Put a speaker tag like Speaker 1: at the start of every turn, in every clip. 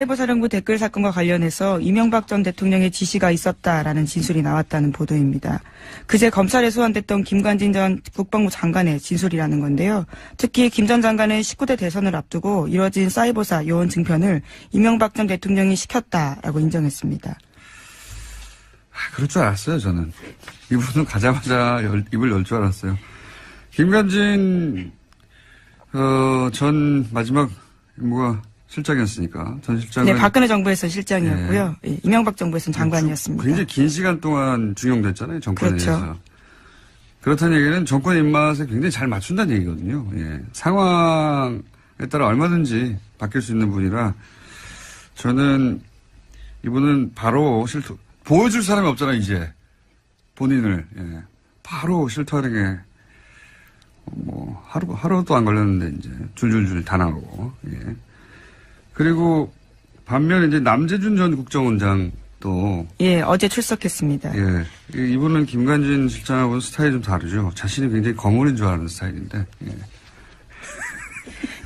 Speaker 1: 사이버사령부 댓글 사건과 관련해서 이명박 전 대통령의 지시가 있었다라는 진술이 나왔다는 보도입니다. 그제 검찰에 소환됐던 김관진 전 국방부 장관의 진술이라는 건데요. 특히 김 전 장관은 19대 대선을 앞두고 이뤄진 사이버사 요원 증편을 이명박 전 대통령이 시켰다라고 인정했습니다.
Speaker 2: 그럴 줄 알았어요, 저는. 이분은 가자마자 입을 열 줄 알았어요. 김관진 전 마지막 임무가 실장이었으니까 전 실장은
Speaker 1: 네, 박근혜 정부에서 실장이었고요. 네. 예, 이명박 정부에서는 장관이었습니다.
Speaker 2: 굉장히 긴 시간 동안 중용됐잖아요, 정권에
Speaker 1: 그렇죠.
Speaker 2: 대해서. 그렇다는 얘기는 정권 입맛에 굉장히 잘 맞춘다는 얘기거든요. 예. 상황에 따라 얼마든지 바뀔 수 있는 분이라 저는 이분은 바로 보여줄 사람이 없잖아요, 이제. 본인을. 예. 바로 실토하는 게 하루도 안 걸렸는데 이제 줄줄줄 다 나오고. 예. 그리고 반면에 이제 남재준 전 국정원장도
Speaker 1: 예, 어제 출석했습니다.
Speaker 2: 예. 이분은 김관진 실장하고는 스타일이 좀 다르죠. 자신이 굉장히 거물인 줄 아는 스타일인데. 예.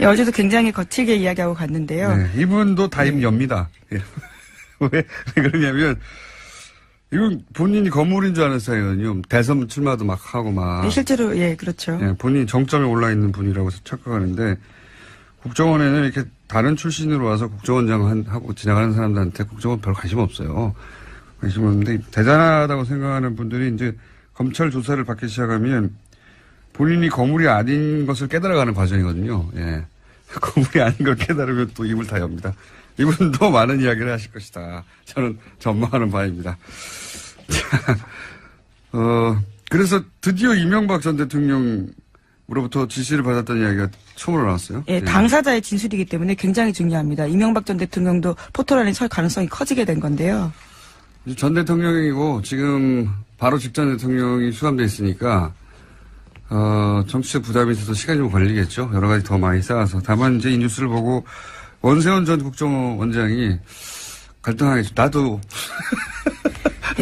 Speaker 1: 예, 어제도 굉장히 거칠게 이야기하고 갔는데요.
Speaker 2: 네, 이분도 다임 엽니다. 예. 왜 그러냐면 이건 본인이 거물인 줄 아는 스타일이거든요. 대선 출마도 막 하고 막.
Speaker 1: 예, 실제로 예, 그렇죠.
Speaker 2: 예, 본인이 정점에 올라 있는 분이라고 착각하는데 국정원에는 이렇게 다른 출신으로 와서 국정원장 하고 지나가는 사람들한테 국정원 별 관심 없어요. 관심 없는데 대단하다고 생각하는 분들이 이제 검찰 조사를 받기 시작하면 본인이 거물이 아닌 것을 깨달아가는 과정이거든요. 예. 거물이 아닌 걸 깨달으면 또 입을 다 엽니다. 이분도 많은 이야기를 하실 것이다. 저는 전망하는 바입니다. 자, 그래서 드디어 이명박 전 대통령으로부터 지시를 받았다는 이야기가 처음으로 나왔어요.
Speaker 1: 예, 당사자의 진술이기 때문에 굉장히 중요합니다. 이명박 전 대통령도 포토라인에 설 가능성이 커지게 된 건데요.
Speaker 2: 전 대통령이고 지금 바로 직전 대통령이 수감돼 있으니까 정치적 부담이 있어서 시간이 좀 걸리겠죠. 여러 가지 더 많이 쌓아서. 다만 이제 이 뉴스를 보고 원세훈 전 국정원장이 갈등하겠죠. 나도.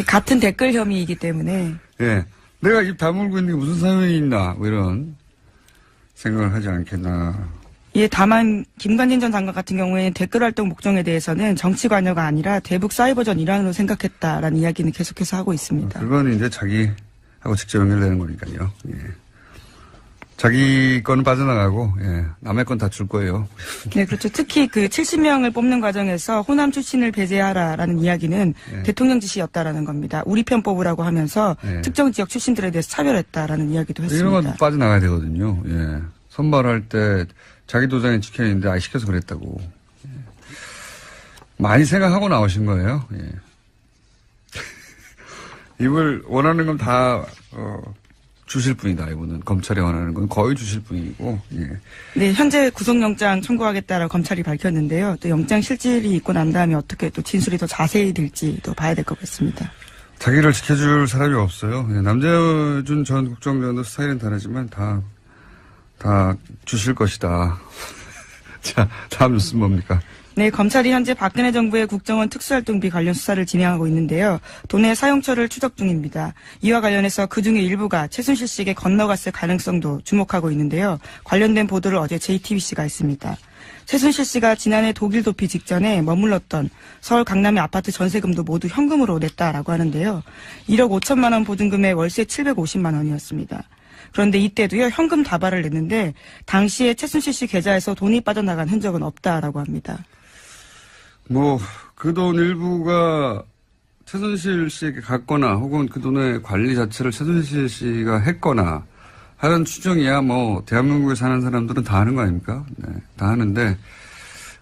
Speaker 1: 같은 댓글 혐의이기 때문에.
Speaker 2: 예. 내가 입 다물고 있는 게 무슨 사연이 있나. 뭐 이런 생각을 하지 않겠나.
Speaker 1: 예, 다만 김관진 전 장관 같은 경우에는 댓글 활동 목적에 대해서는 정치 관여가 아니라 대북 사이버전 일환으로 생각했다라는 이야기는 계속해서 하고 있습니다.
Speaker 2: 그건 이제 자기하고 직접 연결되는 거니까요. 예. 자기 거는 빠져나가고, 예. 남의 건 다 줄 거예요.
Speaker 1: 네, 그렇죠. 특히 그 70명을 뽑는 과정에서 호남 출신을 배제하라라는 이야기는
Speaker 2: 예.
Speaker 1: 대통령 지시였다라는 겁니다. 우리 편 뽑으라고 하면서
Speaker 2: 예.
Speaker 1: 특정 지역 출신들에 대해서 차별했다라는 이야기도 했습니다.
Speaker 2: 이런 건 빠져나가야 되거든요. 예. 선발할 때 자기 도장에 찍혀 있는데 시켜서 그랬다고. 예. 많이 생각하고 나오신 거예요. 예. 이걸 원하는 건 다, 주실 분이다. 이분은 검찰이 원하는 건 거의 주실 분이고. 예.
Speaker 1: 네, 현재 구속영장 청구하겠다라고 검찰이 밝혔는데요. 또 영장 실질이 있고 난 다음에 어떻게 또 진술이 더 자세히 될지 또 봐야 될 것 같습니다.
Speaker 2: 자기를 지켜줄 사람이 없어요. 예. 남재준 전 국정원장도 스타일은 다르지만 다 주실 것이다. 자, 다음 뉴스 뭡니까?
Speaker 1: 네, 검찰이 현재 박근혜 정부의 국정원 특수활동비 관련 수사를 진행하고 있는데요. 돈의 사용처를 추적 중입니다. 이와 관련해서 그중에 일부가 최순실 씨에게 건너갔을 가능성도 주목하고 있는데요. 관련된 보도를 어제 JTBC가 했습니다. 최순실 씨가 지난해 독일 도피 직전에 머물렀던 서울 강남의 아파트 전세금도 모두 현금으로 냈다라고 하는데요. 1억 5천만 원 보증금에 월세 750만 원이었습니다. 그런데 이때도요, 현금 다발을 냈는데 당시에 최순실 씨 계좌에서 돈이 빠져나간 흔적은 없다라고 합니다.
Speaker 2: 그 돈 일부가 최순실 씨에게 갔거나 혹은 그 돈의 관리 자체를 최순실 씨가 했거나 하는 추정이야 대한민국에 사는 사람들은 다 하는 거 아닙니까? 네, 다 하는데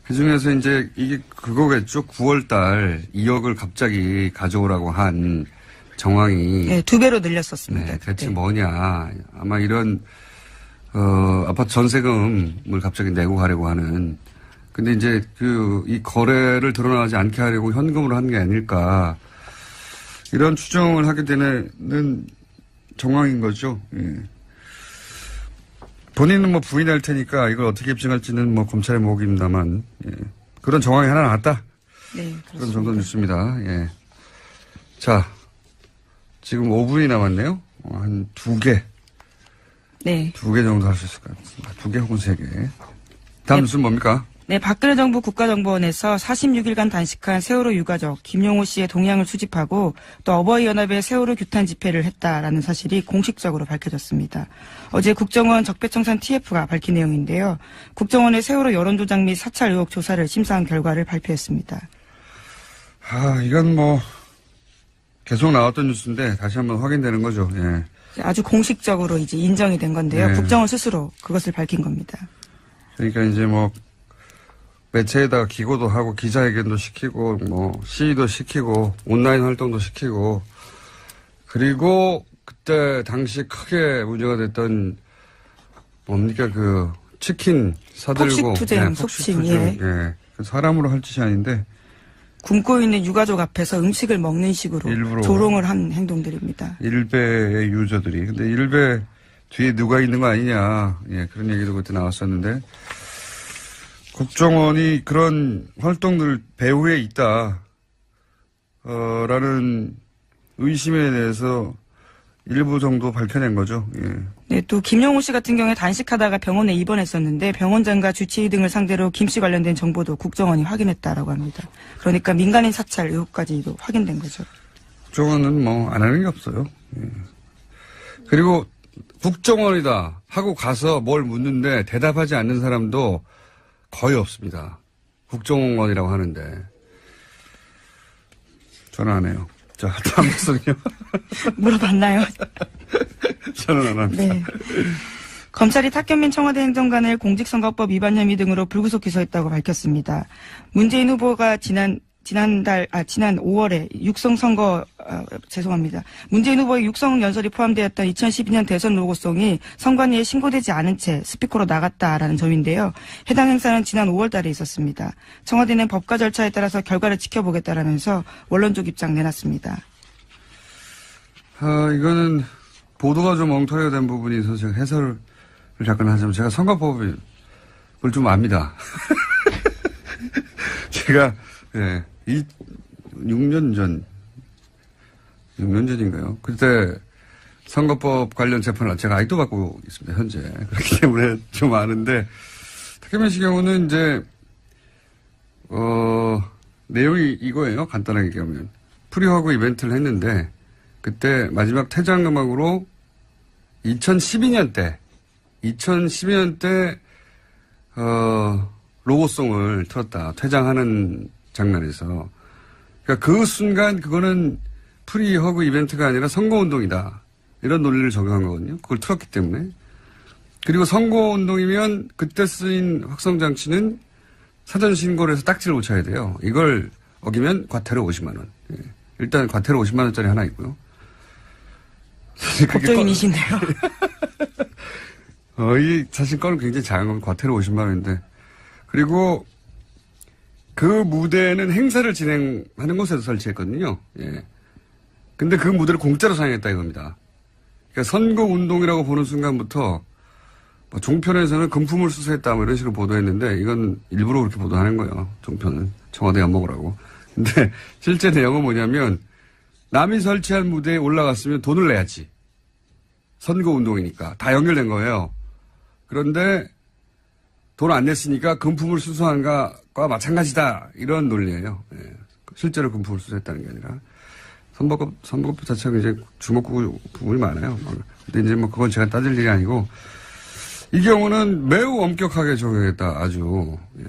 Speaker 2: 그 중에서 이제 이게 그거겠죠. 9월 달 2억을 갑자기 가져오라고 한 정황이.
Speaker 1: 네, 2배로 늘렸었습니다.
Speaker 2: 네, 대체 뭐냐. 아마 이런, 아파트 전세금을 갑자기 내고 가려고 하는. 근데 이제 이 거래를 드러나지 않게 하려고 현금으로 한 게 아닐까. 이런 추정을 하게 되는 정황인 거죠. 예. 본인은 부인할 테니까 이걸 어떻게 입증할지는 검찰의 몫입니다만, 예. 그런 정황이 하나 나왔다.
Speaker 1: 네, 그렇습니다.
Speaker 2: 그런 정도 뉴스입니다. 예. 자, 지금 5분이 남았네요. 한 2개.
Speaker 1: 네.
Speaker 2: 2개 정도 할 수 있을 것 같습니다. 2개 혹은 3개. 다음 뉴스는 뭡니까?
Speaker 1: 네, 박근혜 정부 국가정보원에서 46일간 단식한 세월호 유가족 김용호 씨의 동향을 수집하고 또 어버이연합의 세월호 규탄 집회를 했다라는 사실이 공식적으로 밝혀졌습니다. 어제 국정원 적폐청산 TF가 밝힌 내용인데요. 국정원의 세월호 여론조작 및 사찰 의혹 조사를 심사한 결과를 발표했습니다.
Speaker 2: 이건 뭐 계속 나왔던 뉴스인데 다시 한번 확인되는 거죠. 예.
Speaker 1: 아주 공식적으로 이제 인정이 된 건데요.
Speaker 2: 네.
Speaker 1: 국정원 스스로 그것을 밝힌 겁니다.
Speaker 2: 그러니까 이제 뭐 매체에다가 기고도 하고 기자회견도 시키고 뭐 시위도 시키고 온라인 활동도 시키고 그리고 그때 당시 크게 문제가 됐던 뭡니까 그 치킨 사들고
Speaker 1: 폭식투쟁, 속칭, 예.
Speaker 2: 예. 사람으로 할 짓이 아닌데
Speaker 1: 굶고 있는 유가족 앞에서 음식을 먹는 식으로
Speaker 2: 일부러
Speaker 1: 조롱을 한 행동들입니다.
Speaker 2: 일베의 유저들이. 근데 일베 뒤에 누가 있는 거 아니냐. 예, 그런 얘기도 그때 나왔었는데 국정원이 그런 활동들 배후에 있다. 라는 의심에 대해서 일부 정도 밝혀낸 거죠. 예.
Speaker 1: 네, 또 김용호 씨 같은 경우에 단식하다가 병원에 입원했었는데 병원장과 주치의 등을 상대로 김 씨 관련된 정보도 국정원이 확인했다라고 합니다. 그러니까 민간인 사찰 의혹까지도 확인된 거죠.
Speaker 2: 국정원은 뭐 안 하는 게 없어요. 예. 그리고 국정원이다 하고 가서 뭘 묻는데 대답하지 않는 사람도 거의 없습니다. 국정원이라고 하는데 저는 안 해요. 자, 다음 박성이요.
Speaker 1: 물어봤나요?
Speaker 2: 저는 안 합니다.
Speaker 1: 네. 검찰이 탁현민 청와대 행정관을 공직선거법 위반 혐의 등으로 불구속 기소했다고 밝혔습니다. 문재인 후보가 지난 5월에 문재인 후보의 육성 연설이 포함되었던 2012년 대선 로고송이 선관위에 신고되지 않은 채 스피커로 나갔다라는 점인데요. 해당 행사는 지난 5월 달에 있었습니다. 청와대는 법과 절차에 따라서 결과를 지켜보겠다라면서 원론적 입장 내놨습니다.
Speaker 2: 이거는 보도가 좀 엉터리가 된 부분이 있어서 제가 해설을 잠깐 하자면 제가 선거법을 좀 압니다. 제가 6년 전인가요? 그때 선거법 관련 재판을 제가 아직도 받고 있습니다, 현재. 그렇기 때문에 좀 아는데, 탁현민 씨 경우는 이제, 내용이 이거예요. 간단하게 얘기하면. 프리허그 이벤트를 했는데, 그때 마지막 퇴장 음악으로 2012년 때, 로고송을 틀었다. 퇴장하는 장면에서. 그러니까 그 순간 그거는 프리허그 이벤트가 아니라 선거운동이다. 이런 논리를 적용한 거거든요. 그걸 틀었기 때문에. 그리고 선거운동이면 그때 쓰인 확성장치는 사전 신고를 해서 딱지를 붙여야 돼요. 이걸 어기면 과태료 50만 원. 예. 일단 과태료 50만 원짜리 하나 있고요.
Speaker 1: 법조인이시네요.
Speaker 2: 이 사실 건은 굉장히 작은 건 과태료 50만 원인데. 그리고 그 무대는 행사를 진행하는 곳에서 설치했거든요. 예. 근데 그 무대를 공짜로 사용했다 이겁니다. 그러니까 선거운동이라고 보는 순간부터 뭐 종편에서는 금품을 수수했다 뭐 이런 식으로 보도했는데 이건 일부러 그렇게 보도하는 거예요. 종편은. 청와대 엿먹으라고. 근데 실제 내용은 뭐냐면 남이 설치한 무대에 올라갔으면 돈을 내야지. 선거운동이니까. 다 연결된 거예요. 그런데 돈 안 냈으니까 금품을 수수한 것과 마찬가지다. 이런 논리예요. 예. 실제로 금품을 수수했다는 게 아니라. 선거법 자체가 이제 주목구 부분이 많아요. 근데 이제 뭐 그건 제가 따질 일이 아니고 이 경우는 매우 엄격하게 적용했다. 아주. 예.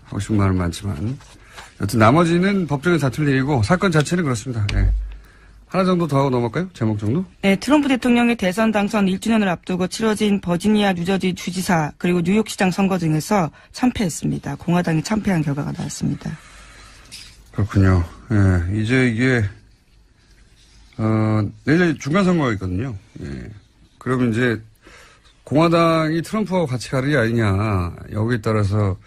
Speaker 2: 하고 싶은 말은 많지만. 여튼 나머지는 법정에 다툴 일이고 사건 자체는 그렇습니다. 예. 하나 정도 더 하고 넘어갈까요? 제목 정도?
Speaker 1: 네, 트럼프 대통령의 대선 당선 1주년을 앞두고 치러진 버지니아 뉴저지 주지사 그리고 뉴욕시장 선거 등에서 참패했습니다. 공화당이 참패한 결과가 나왔습니다.
Speaker 2: 그렇군요. 예, 이제 이게 내일 중간선거가 있거든요. 예. 그러면 이제 공화당이 트럼프하고 같이 가느냐 아니냐 여기에 따라서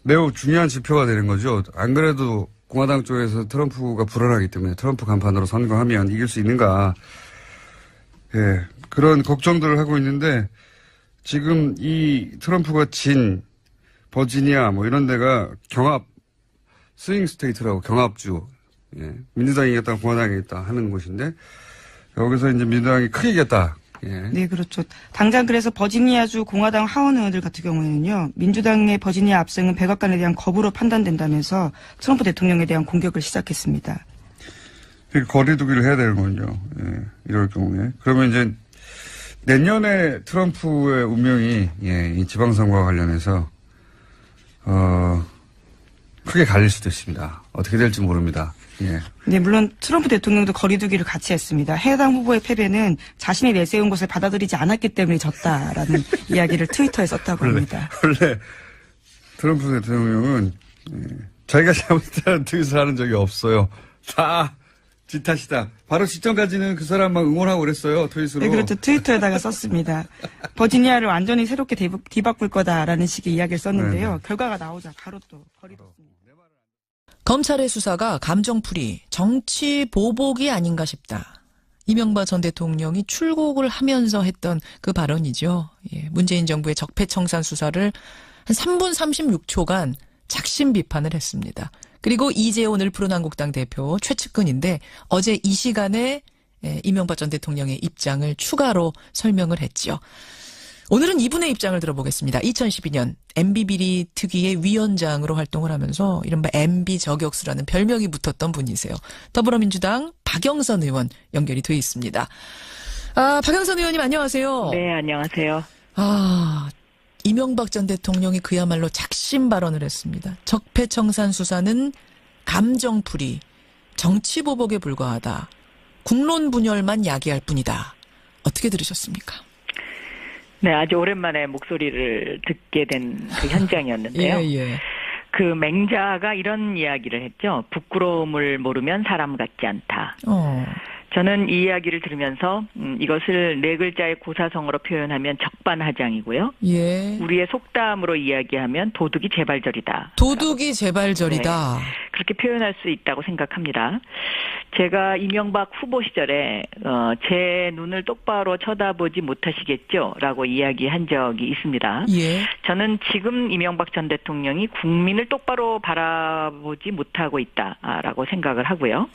Speaker 2: 매우 중요한 지표가 되는 거죠. 안 그래도 공화당 쪽에서 트럼프가 불안하기 때문에 트럼프 간판으로 선거하면 이길 수 있는가. 예, 그런 걱정들을 하고 있는데 지금 이 트럼프가 진 버지니아 뭐 이런 데가 경합 스윙 스테이트라고 경합주. 예, 민주당이 이겼다 공화당이 이겼다 하는 곳인데 여기서 이제 민주당이 크게 이겼다. 예.
Speaker 1: 네, 그렇죠. 당장 그래서 버지니아주 공화당 하원 의원들 같은 경우에는요, 민주당의 버지니아 압승은 백악관에 대한 거부로 판단된다면서 트럼프 대통령에 대한 공격을 시작했습니다.
Speaker 2: 거리두기를 해야 되는군요. 예, 이럴 경우에. 그러면 이제 내년에 트럼프의 운명이 이 지방선거와 관련해서 크게 갈릴 수도 있습니다. 어떻게 될지 모릅니다. 예.
Speaker 1: 네, 물론 트럼프 대통령도 거리두기를 같이 했습니다. 해당 후보의 패배는 자신이 내세운 것을 받아들이지 않았기 때문에 졌다라는 이야기를 트위터에 썼다고 합니다.
Speaker 2: 원래 트럼프 대통령은 자기가 잘못했다는 트윗을 하는 적이 없어요. 다 지 탓이다. 바로 직전까지는 그 사람만 응원하고 그랬어요. 트윗으로.
Speaker 1: 네, 그렇죠. 트위터에다가 썼습니다. 버지니아를 완전히 새롭게 뒤바꿀 거다라는 식의 이야기를 썼는데요.
Speaker 2: 네네.
Speaker 1: 결과가 나오자 바로 또 거리뒀습니다.
Speaker 3: 검찰의 수사가 감정풀이, 정치 보복이 아닌가 싶다. 이명박 전 대통령이 출국을 하면서 했던 그 발언이죠. 예, 문재인 정부의 적폐청산 수사를 한 3분 36초간 작심 비판을 했습니다. 그리고 이재호 푸른한국당 대표 최측근인데 어제 이 시간에 이명박 전 대통령의 입장을 추가로 설명을 했죠. 오늘은 이분의 입장을 들어보겠습니다. 2012년 MB비리 특위의 위원장으로 활동을 하면서 이른바 MB 저격수라는 별명이 붙었던 분이세요. 더불어민주당 박영선 의원 연결이 돼 있습니다. 박영선 의원님 안녕하세요.
Speaker 4: 네, 안녕하세요.
Speaker 3: 이명박 전 대통령이 그야말로 작심 발언을 했습니다. 적폐청산 수사는 감정풀이, 정치보복에 불과하다. 국론 분열만 야기할 뿐이다. 어떻게 들으셨습니까?
Speaker 4: 네, 아주 오랜만에 목소리를 듣게 된 그 현장이었는데요.
Speaker 3: 예.
Speaker 4: 그 맹자가 이런 이야기를 했죠. 부끄러움을 모르면 사람 같지 않다. 저는 이 이야기를 들으면서 이것을 네 글자의 고사성어로 표현하면 적반하장이고요.
Speaker 3: 예.
Speaker 4: 우리의 속담으로 이야기하면 도둑이 재발절이다.
Speaker 3: 도둑이 재발절이다.
Speaker 4: 네, 그렇게 표현할 수 있다고 생각합니다. 제가 이명박 후보 시절에 제 눈을 똑바로 쳐다보지 못하시겠죠? 라고 이야기한 적이 있습니다.
Speaker 3: 예.
Speaker 4: 저는 지금 이명박 전 대통령이 국민을 똑바로 바라보지 못하고 있다라고 생각을 하고요.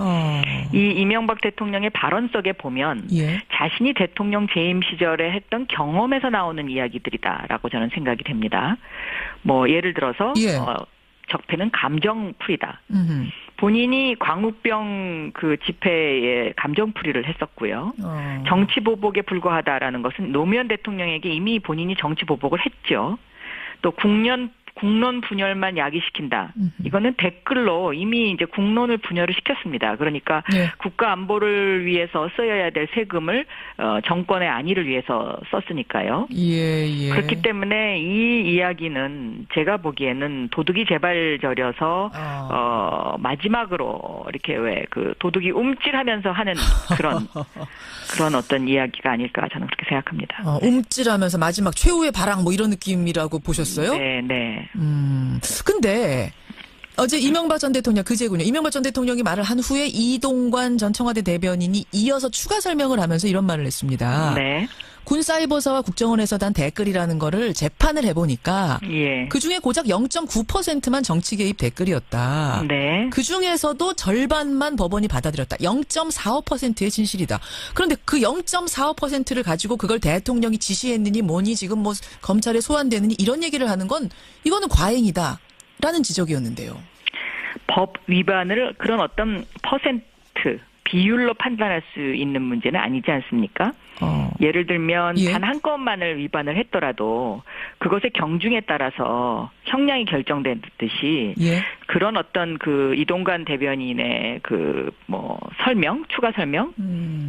Speaker 4: 이 이명박 대통령의 발언 속에 보면
Speaker 3: 예.
Speaker 4: 자신이 대통령 재임 시절에 했던 경험에서 나오는 이야기들이다라고 저는 생각이 됩니다. 뭐 예를 들어서
Speaker 3: 예.
Speaker 4: 적폐는 감정풀이다.
Speaker 3: 음흠.
Speaker 4: 본인이 광우병 그 집회에 감정풀이를 했었고요. 정치보복에 불과하다라는 것은 노무현 대통령에게 이미 본인이 정치보복을 했죠. 또 국론 분열만 야기시킨다. 이거는 댓글로 이미 이제 국론을 분열을 시켰습니다. 그러니까
Speaker 3: 예.
Speaker 4: 국가 안보를 위해서 써야 될 세금을 정권의 안위를 위해서 썼으니까요.
Speaker 3: 예.
Speaker 4: 그렇기 때문에 이 이야기는 제가 보기에는 도둑이 재발절여서 마지막으로 이렇게 왜 그 도둑이 움찔하면서 하는 그런 어떤 이야기가 아닐까 저는 그렇게 생각합니다.
Speaker 3: 움찔하면서 마지막 최후의 발악 뭐 이런 느낌이라고 보셨어요?
Speaker 4: 네.
Speaker 3: 근데 어제 이명박 전 대통령 그제군요. 이명박 전 대통령이 말을 한 후에 이동관 전 청와대 대변인이 이어서 추가 설명을 하면서 이런 말을 했습니다.
Speaker 4: 네.
Speaker 3: 군사이버사와 국정원에서 단 댓글이라는 거를 재판을 해보니까
Speaker 4: 예.
Speaker 3: 그중에 고작 0.9%만 정치 개입 댓글이었다.
Speaker 4: 네.
Speaker 3: 그중에서도 절반만 법원이 받아들였다. 0.45%의 진실이다. 그런데 그 0.45%를 가지고 그걸 대통령이 지시했느니 뭐니 지금 뭐 검찰에 소환되느니 이런 얘기를 하는 건 이거는 과잉이다. 라는 지적이었는데요.
Speaker 4: 법 위반을 그런 어떤 퍼센트 비율로 판단할 수 있는 문제는 아니지 않습니까? 예를 들면
Speaker 3: 예.
Speaker 4: 단 한 건만을 위반을 했더라도 그것의 경중에 따라서 형량이 결정되듯이
Speaker 3: 예.
Speaker 4: 그런 어떤 그 이동관 대변인의 그 뭐 설명, 추가 설명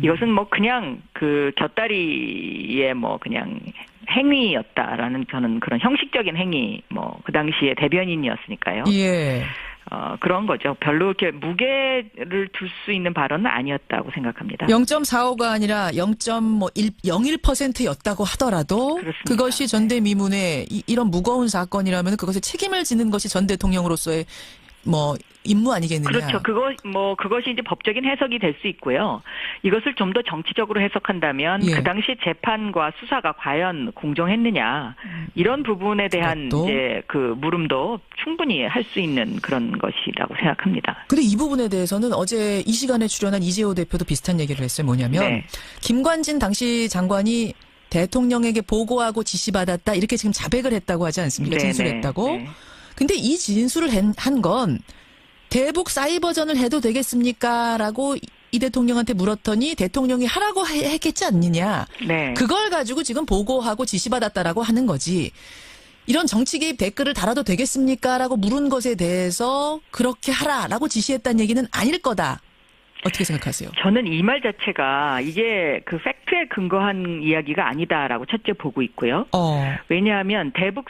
Speaker 4: 이것은 뭐 그냥 그 곁다리의 뭐 그냥 행위였다라는 저는 그런 형식적인 행위 뭐 그 당시에 대변인이었으니까요.
Speaker 3: 예.
Speaker 4: 그런 거죠. 별로 이렇게 무게를 둘 수 있는 발언은 아니었다고 생각합니다.
Speaker 3: 0.45가 아니라 0.01%였다고 하더라도
Speaker 4: 그렇습니다.
Speaker 3: 그것이 전대미문의 이런 무거운 사건이라면 그것에 책임을 지는 것이 전 대통령으로서의 뭐 임무 아니겠느냐.
Speaker 4: 그렇죠. 그것이 이제 법적인 해석이 될 수 있고요. 이것을 좀 더 정치적으로 해석한다면
Speaker 3: 예.
Speaker 4: 그 당시 재판과 수사가 과연 공정했느냐 이런 부분에 대한
Speaker 3: 그것도?
Speaker 4: 이제 그 물음도 충분히 할 수 있는 그런 것이라고 생각합니다.
Speaker 3: 근데 이 부분에 대해서는 어제 이 시간에 출연한 이재호 대표도 비슷한 얘기를 했어요. 뭐냐면
Speaker 4: 네.
Speaker 3: 김관진 당시 장관이 대통령에게 보고하고 지시받았다 이렇게 지금 자백을 했다고 하지 않습니까?
Speaker 4: 네,
Speaker 3: 진술했다고.
Speaker 4: 네, 네.
Speaker 3: 근데 이 진술을 한 건 대북 사이버전을 해도 되겠습니까? 라고 이 대통령한테 물었더니 대통령이 하라고 했겠지 않느냐.
Speaker 4: 네.
Speaker 3: 그걸 가지고 지금 보고하고 지시받았다라고 하는 거지. 이런 정치 개입 댓글을 달아도 되겠습니까? 라고 물은 것에 대해서 그렇게 하라라고 지시했다는 얘기는 아닐 거다. 어떻게 생각하세요?
Speaker 4: 저는 이 말 자체가 이게 그 팩트에 근거한 이야기가 아니다라고 첫째 보고 있고요. 왜냐하면 대북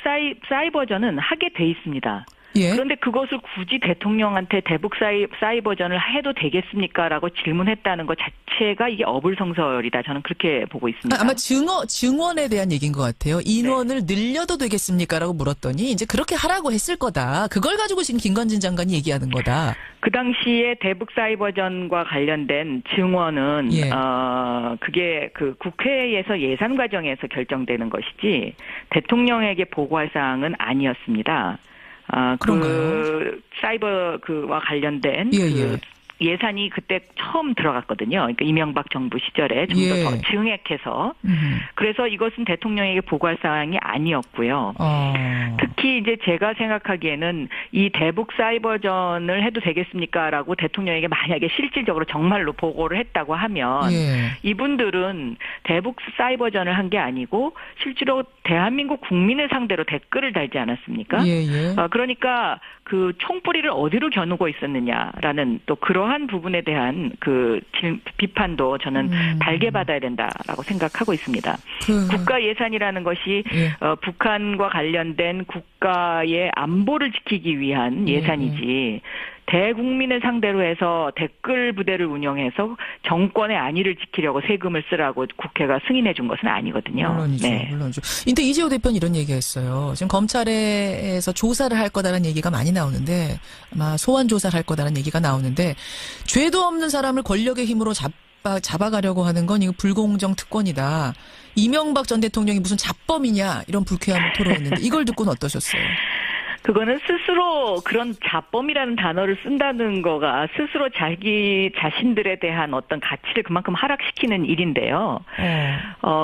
Speaker 4: 사이버전은 하게 돼 있습니다.
Speaker 3: 예.
Speaker 4: 그런데 그것을 굳이 대통령한테 대북 사이버전을 해도 되겠습니까라고 질문했다는 것 자체가 이게 어불성설이다. 저는 그렇게 보고 있습니다.
Speaker 3: 아마 증원에 대한 얘기인 것 같아요. 인원을 늘려도 되겠습니까라고 물었더니 이제 그렇게 하라고 했을 거다. 그걸 가지고 지금 김관진 장관이 얘기하는 거다.
Speaker 4: 그 당시에 대북 사이버전과 관련된 증언은
Speaker 3: 예.
Speaker 4: 그게 그 국회에서 예산 과정에서 결정되는 것이지 대통령에게 보고할 사항은 아니었습니다.
Speaker 3: 그런가요?
Speaker 4: 그 사이버 그와 관련된
Speaker 3: 예.
Speaker 4: 예산이 그때 처음 들어갔거든요. 그러니까 이명박 정부 시절에 좀
Speaker 3: 예.
Speaker 4: 더 증액해서. 그래서 이것은 대통령에게 보고할 사항이 아니었고요. 특히 이제 제가 생각하기에는 이 대북 사이버전을 해도 되겠습니까라고 대통령에게 만약에 실질적으로 정말로 보고를 했다고 하면
Speaker 3: 예.
Speaker 4: 이분들은 대북 사이버전을 한 게 아니고 실제로 대한민국 국민을 상대로 댓글을 달지 않았습니까?
Speaker 3: 예.
Speaker 4: 그러니까 그 총뿌리를 어디로 겨누고 있었느냐라는 또 그러한 부분에 대한 그 비판도 저는 달게 받아야 된다라고 생각하고 있습니다. 국가 예산이라는 것이
Speaker 3: 예.
Speaker 4: 북한과 관련된 국가의 안보를 지키기 위한 예산이지 대국민을 상대로 해서 댓글 부대를 운영해서 정권의 안위를 지키려고 세금을 쓰라고 국회가 승인해 준 것은 아니거든요.
Speaker 3: 물론이죠.
Speaker 4: 네.
Speaker 3: 물론이죠. 근데 이재호 대표는 이런 얘기했어요. 지금 검찰에서 조사를 할 거다라는 얘기가 많이 나오는데 아마 소환 조사를 할 거다라는 얘기가 나오는데 죄도 없는 사람을 권력의 힘으로 잡아가려고 하는 건 이거 불공정 특권이다. 이명박 전 대통령이 무슨 잡범이냐 이런 불쾌함을 토로했는데 이걸 듣고는 어떠셨어요?
Speaker 4: 그거는 스스로 그런 자범이라는 단어를 쓴다는 거가 스스로 자기 자신들에 대한 어떤 가치를 그만큼 하락시키는 일인데요.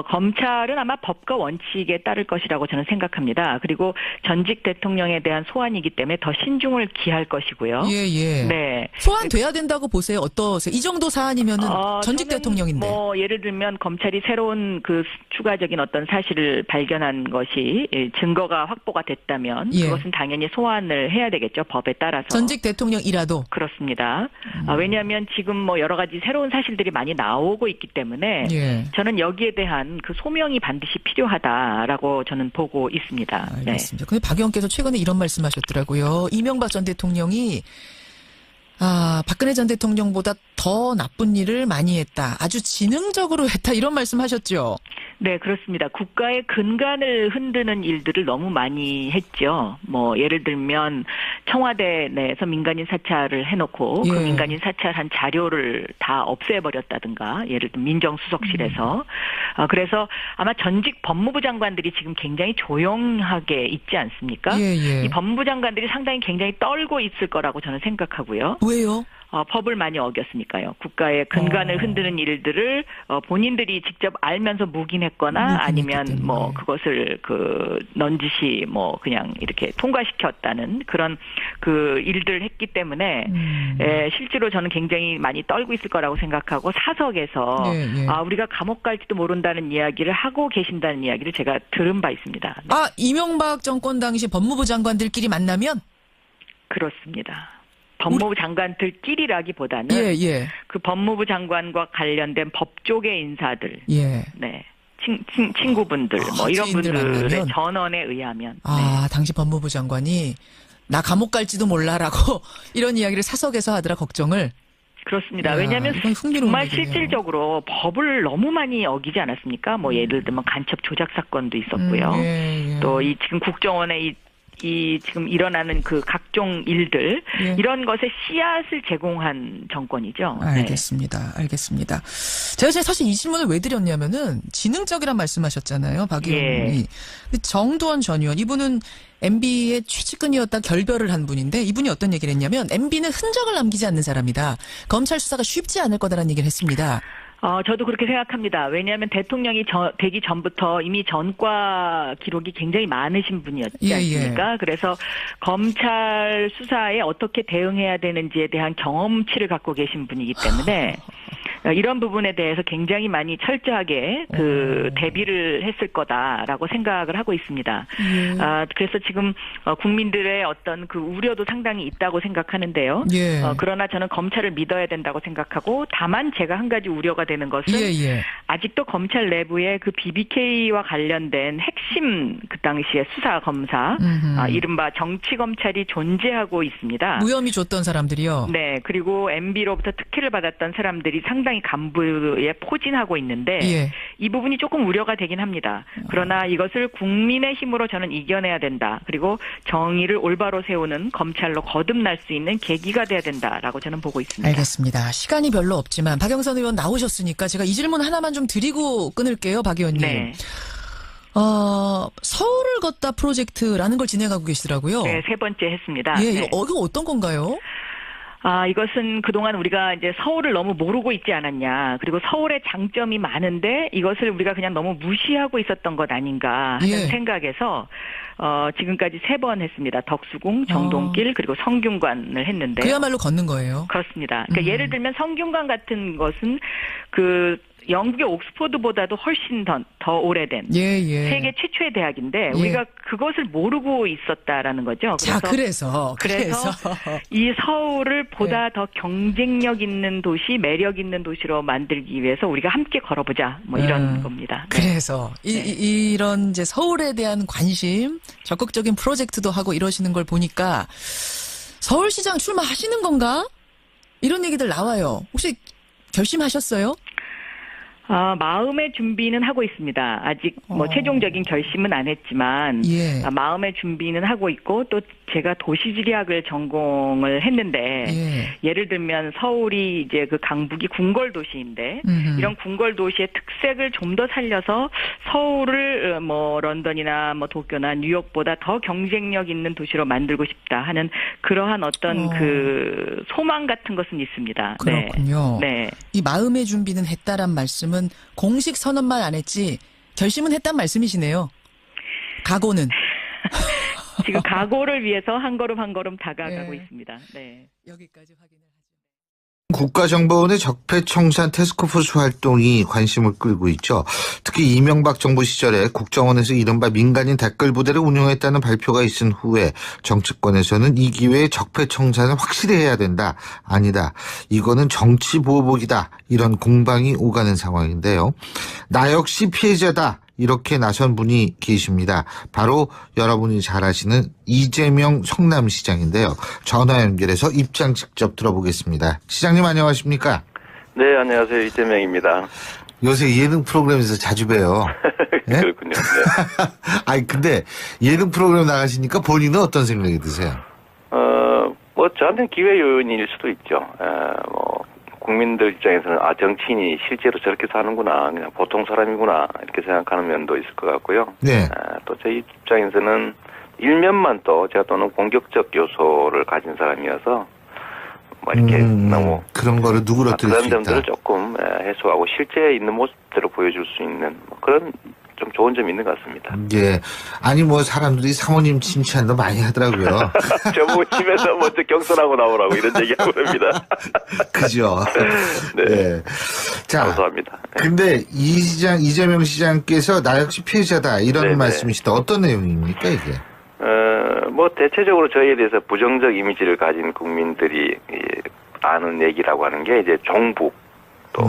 Speaker 4: 검찰은 아마 법과 원칙에 따를 것이라고 저는 생각합니다. 그리고 전직 대통령에 대한 소환이기 때문에 더 신중을 기할 것이고요.
Speaker 3: 예.
Speaker 4: 네.
Speaker 3: 소환돼야 된다고 보세요. 어떠세요? 이 정도 사안이면은 전직 대통령인데.
Speaker 4: 뭐 예를 들면 검찰이 새로운 그 추가적인 어떤 사실을 발견한 것이 증거가 확보가 됐다면
Speaker 3: 예.
Speaker 4: 그것은 당연히 소환을 해야 되겠죠. 법에 따라서.
Speaker 3: 전직 대통령이라도.
Speaker 4: 그렇습니다. 왜냐하면 지금 뭐 여러 가지 새로운 사실들이 많이 나오고 있기 때문에
Speaker 3: 예.
Speaker 4: 저는 여기에 대한 그 소명이 반드시 필요하다라고 저는 보고 있습니다.
Speaker 3: 알겠습니다. 근데 박 의원께서 최근에 이런 말씀하셨더라고요. 이명박 전 대통령이 박근혜 전 대통령보다 더 나쁜 일을 많이 했다. 아주 지능적으로 했다. 이런 말씀하셨죠.
Speaker 4: 네, 그렇습니다. 국가의 근간을 흔드는 일들을 너무 많이 했죠. 뭐 예를 들면 청와대 내에서 민간인 사찰을 해놓고
Speaker 3: 예.
Speaker 4: 그 민간인 사찰한 자료를 다 없애버렸다든가 예를 들면 민정수석실에서 그래서 아마 전직 법무부 장관들이 지금 굉장히 조용하게 있지 않습니까?
Speaker 3: 예.
Speaker 4: 이 법무부 장관들이 상당히 굉장히 떨고 있을 거라고 저는 생각하고요.
Speaker 3: 왜요?
Speaker 4: 법을 많이 어겼으니까요. 국가의 근간을 흔드는 일들을 본인들이 직접 알면서 묵인했거나 아니면
Speaker 3: 때문에.
Speaker 4: 뭐 그것을 넌지시 뭐 그냥 이렇게 통과시켰다는 그런 그 일들을 했기 때문에 실제로 저는 굉장히 많이 떨고 있을 거라고 생각하고 사석에서
Speaker 3: 예.
Speaker 4: 우리가 감옥 갈지도 모른다는 이야기를 하고 계신다는 이야기를 제가 들은 바 있습니다.
Speaker 3: 이명박 정권 당시 법무부 장관들끼리 만나면?
Speaker 4: 그렇습니다. 법무부 장관들끼리라기보다는
Speaker 3: 예.
Speaker 4: 그 법무부 장관과 관련된 법조계 인사들,
Speaker 3: 예.
Speaker 4: 네, 친구분들, 뭐 이런
Speaker 3: 지인들
Speaker 4: 분들의
Speaker 3: 만나면?
Speaker 4: 전원에 의하면,
Speaker 3: 당시 법무부 장관이 나 감옥 갈지도 몰라라고 이런 이야기를 사석에서 하더라 걱정을.
Speaker 4: 그렇습니다.
Speaker 3: 야,
Speaker 4: 왜냐하면
Speaker 3: 이건 흥미로운
Speaker 4: 정말
Speaker 3: 얘기네요.
Speaker 4: 실질적으로 법을 너무 많이 어기지 않았습니까? 뭐 예를 들면 간첩 조작 사건도 있었고요.
Speaker 3: 예.
Speaker 4: 또 이 지금 국정원의 이 지금 일어나는 그 각종 일들
Speaker 3: 예.
Speaker 4: 이런 것에 씨앗을 제공한 정권이죠.
Speaker 3: 알겠습니다. 알겠습니다. 제가 사실 이 질문을 왜 드렸냐면은 지능적이란 말씀하셨잖아요, 박 의원님이. 근데 정두원 전 의원 이분은 MB의 최측근이었다 결별을 한 분인데 이분이 어떤 얘기를 했냐면 MB는 흔적을 남기지 않는 사람이다. 검찰 수사가 쉽지 않을 거다라는 얘기를 했습니다.
Speaker 4: 저도 그렇게 생각합니다. 왜냐하면 대통령이 되기 전부터 이미 전과 기록이 굉장히 많으신 분이었지 않습니까? 그래서 검찰 수사에 어떻게 대응해야 되는지에 대한 경험치를 갖고 계신 분이기 때문에 이런 부분에 대해서 굉장히 많이 철저하게 대비를 했을 거다라고 생각을 하고 있습니다. 그래서 지금 국민들의 어떤 그 우려도 상당히 있다고 생각하는데요. 그러나 저는 검찰을 믿어야 된다고 생각하고 다만 제가 한 가지 우려가 되는 것은 아직도 검찰 내부에 그 BBK와 관련된 핵심 그 당시에 수사 검사 이른바 정치 검찰이 존재하고 있습니다.
Speaker 3: 무혐의 줬던 사람들이요.
Speaker 4: 네. 그리고 MB로부터 특혜를 받았던 사람들이 상당히 간부에 포진하고 있는데 이 부분이 조금 우려가 되긴 합니다. 그러나 이것을 국민의 힘으로 저는 이겨내야 된다. 그리고 정의를 올바로 세우는 검찰로 거듭날 수 있는 계기가 돼야 된다라고 저는 보고 있습니다.
Speaker 3: 알겠습니다. 시간이 별로 없지만 박영선 의원 나오셨으니까 제가 이 질문 하나만 좀 드리고 끊을게요, 박 의원님.
Speaker 4: 네.
Speaker 3: 서울을 걷다 프로젝트라는 걸 진행하고 계시더라고요.
Speaker 4: 네, 3번째 했습니다.
Speaker 3: 이거 어떤 건가요?
Speaker 4: 이것은 그동안 우리가 이제 서울을 너무 모르고 있지 않았냐. 그리고 서울의 장점이 많은데 이것을 우리가 그냥 너무 무시하고 있었던 것 아닌가 하는 생각에서 지금까지 3번 했습니다. 덕수궁, 정동길, 그리고 성균관을 했는데.
Speaker 3: 그야말로 걷는 거예요.
Speaker 4: 그렇습니다. 그러니까 예를 들면 성균관 같은 것은 영국의 옥스퍼드보다도 훨씬 더 오래된 세계 최초의 대학인데 우리가 그것을 모르고 있었다라는 거죠. 그래서 이 서울을 보다 더 경쟁력 있는 도시, 매력 있는 도시로 만들기 위해서 우리가 함께 걸어보자. 이런 겁니다.
Speaker 3: 그래서 이런 이제 서울에 대한 관심, 적극적인 프로젝트도 하고 이러시는 걸 보니까 서울시장 출마하시는 건가? 이런 얘기들 나와요. 혹시 결심하셨어요?
Speaker 4: 마음의 준비는 하고 있습니다. 아직 최종적인 결심은 안 했지만 마음의 준비는 하고 있고 또 제가 도시지리학을 전공을 했는데 예를 들면 서울이 이제 그 강북이 궁궐 도시인데 이런 궁궐 도시의 특색을 좀 더 살려서 서울을 런던이나 도쿄나 뉴욕보다 더 경쟁력 있는 도시로 만들고 싶다 하는 그러한 어떤 그 소망 같은 것은 있습니다.
Speaker 3: 그렇군요. 네. 이 마음의 준비는 했다란 말씀은 공식 선언만 안 했지 결심은 했단 말씀이시네요. 각오는.
Speaker 4: 지금 각오를 위해서 한 걸음 한 걸음 다가가고 있습니다. 네.
Speaker 3: 여기까지 확인을 하죠.
Speaker 5: 국가정보원의 적폐청산 태스크포스 활동이 관심을 끌고 있죠. 특히 이명박 정부 시절에 국정원에서 이른바 민간인 댓글 부대를 운영했다는 발표가 있은 후에 정치권에서는 이 기회에 적폐청산을 확실히 해야 된다. 아니다. 이거는 정치보복이다. 이런 공방이 오가는 상황인데요. 나 역시 피해자다. 이렇게 나선 분이 계십니다. 바로 여러분이 잘 아시는 이재명 성남시장인데요. 전화 연결해서 입장 직접 들어보겠습니다. 시장님 안녕하십니까?
Speaker 6: 네, 안녕하세요. 이재명입니다.
Speaker 5: 요새 예능 프로그램에서 자주 봬요. 네?
Speaker 6: 그렇군요. 네.
Speaker 5: 아니 근데 예능 프로그램 나가시니까 본인은 어떤 생각이 드세요?
Speaker 6: 저한테는 기회 요인일 수도 있죠. 국민들 입장에서는 정치인이 실제로 저렇게 사는구나, 그냥 보통 사람이구나 이렇게 생각하는 면도 있을 것 같고요.
Speaker 5: 네.
Speaker 6: 또 제 입장에서는 일면만 또 제가 또는 공격적 요소를 가진 사람이어서 이렇게 너무
Speaker 5: 그런 거를 누그러뜨릴 수 있다.
Speaker 6: 그런 점들을 조금 해소하고 실제 있는 모습대로 보여줄 수 있는 그런 좀 좋은 점이 있는 것 같습니다.
Speaker 5: 예. 아니 사람들이 사모님 칭찬도 많이 하더라고요.
Speaker 6: 저보고 집에서 먼저 경선하고 나오라고 이런 얘기하고 그럽니다.
Speaker 5: 그죠.
Speaker 6: 네.
Speaker 5: 네. 자,
Speaker 6: 감사합니다.
Speaker 5: 근데 이재명 시장께서 나 역시 피해자다 이런
Speaker 6: 네네.
Speaker 5: 말씀이시다. 어떤 내용입니까 이게?
Speaker 6: 대체적으로 저희에 대해서 부정적 이미지를 가진 국민들이 아는 얘기라고 하는 게 이제 종북, 또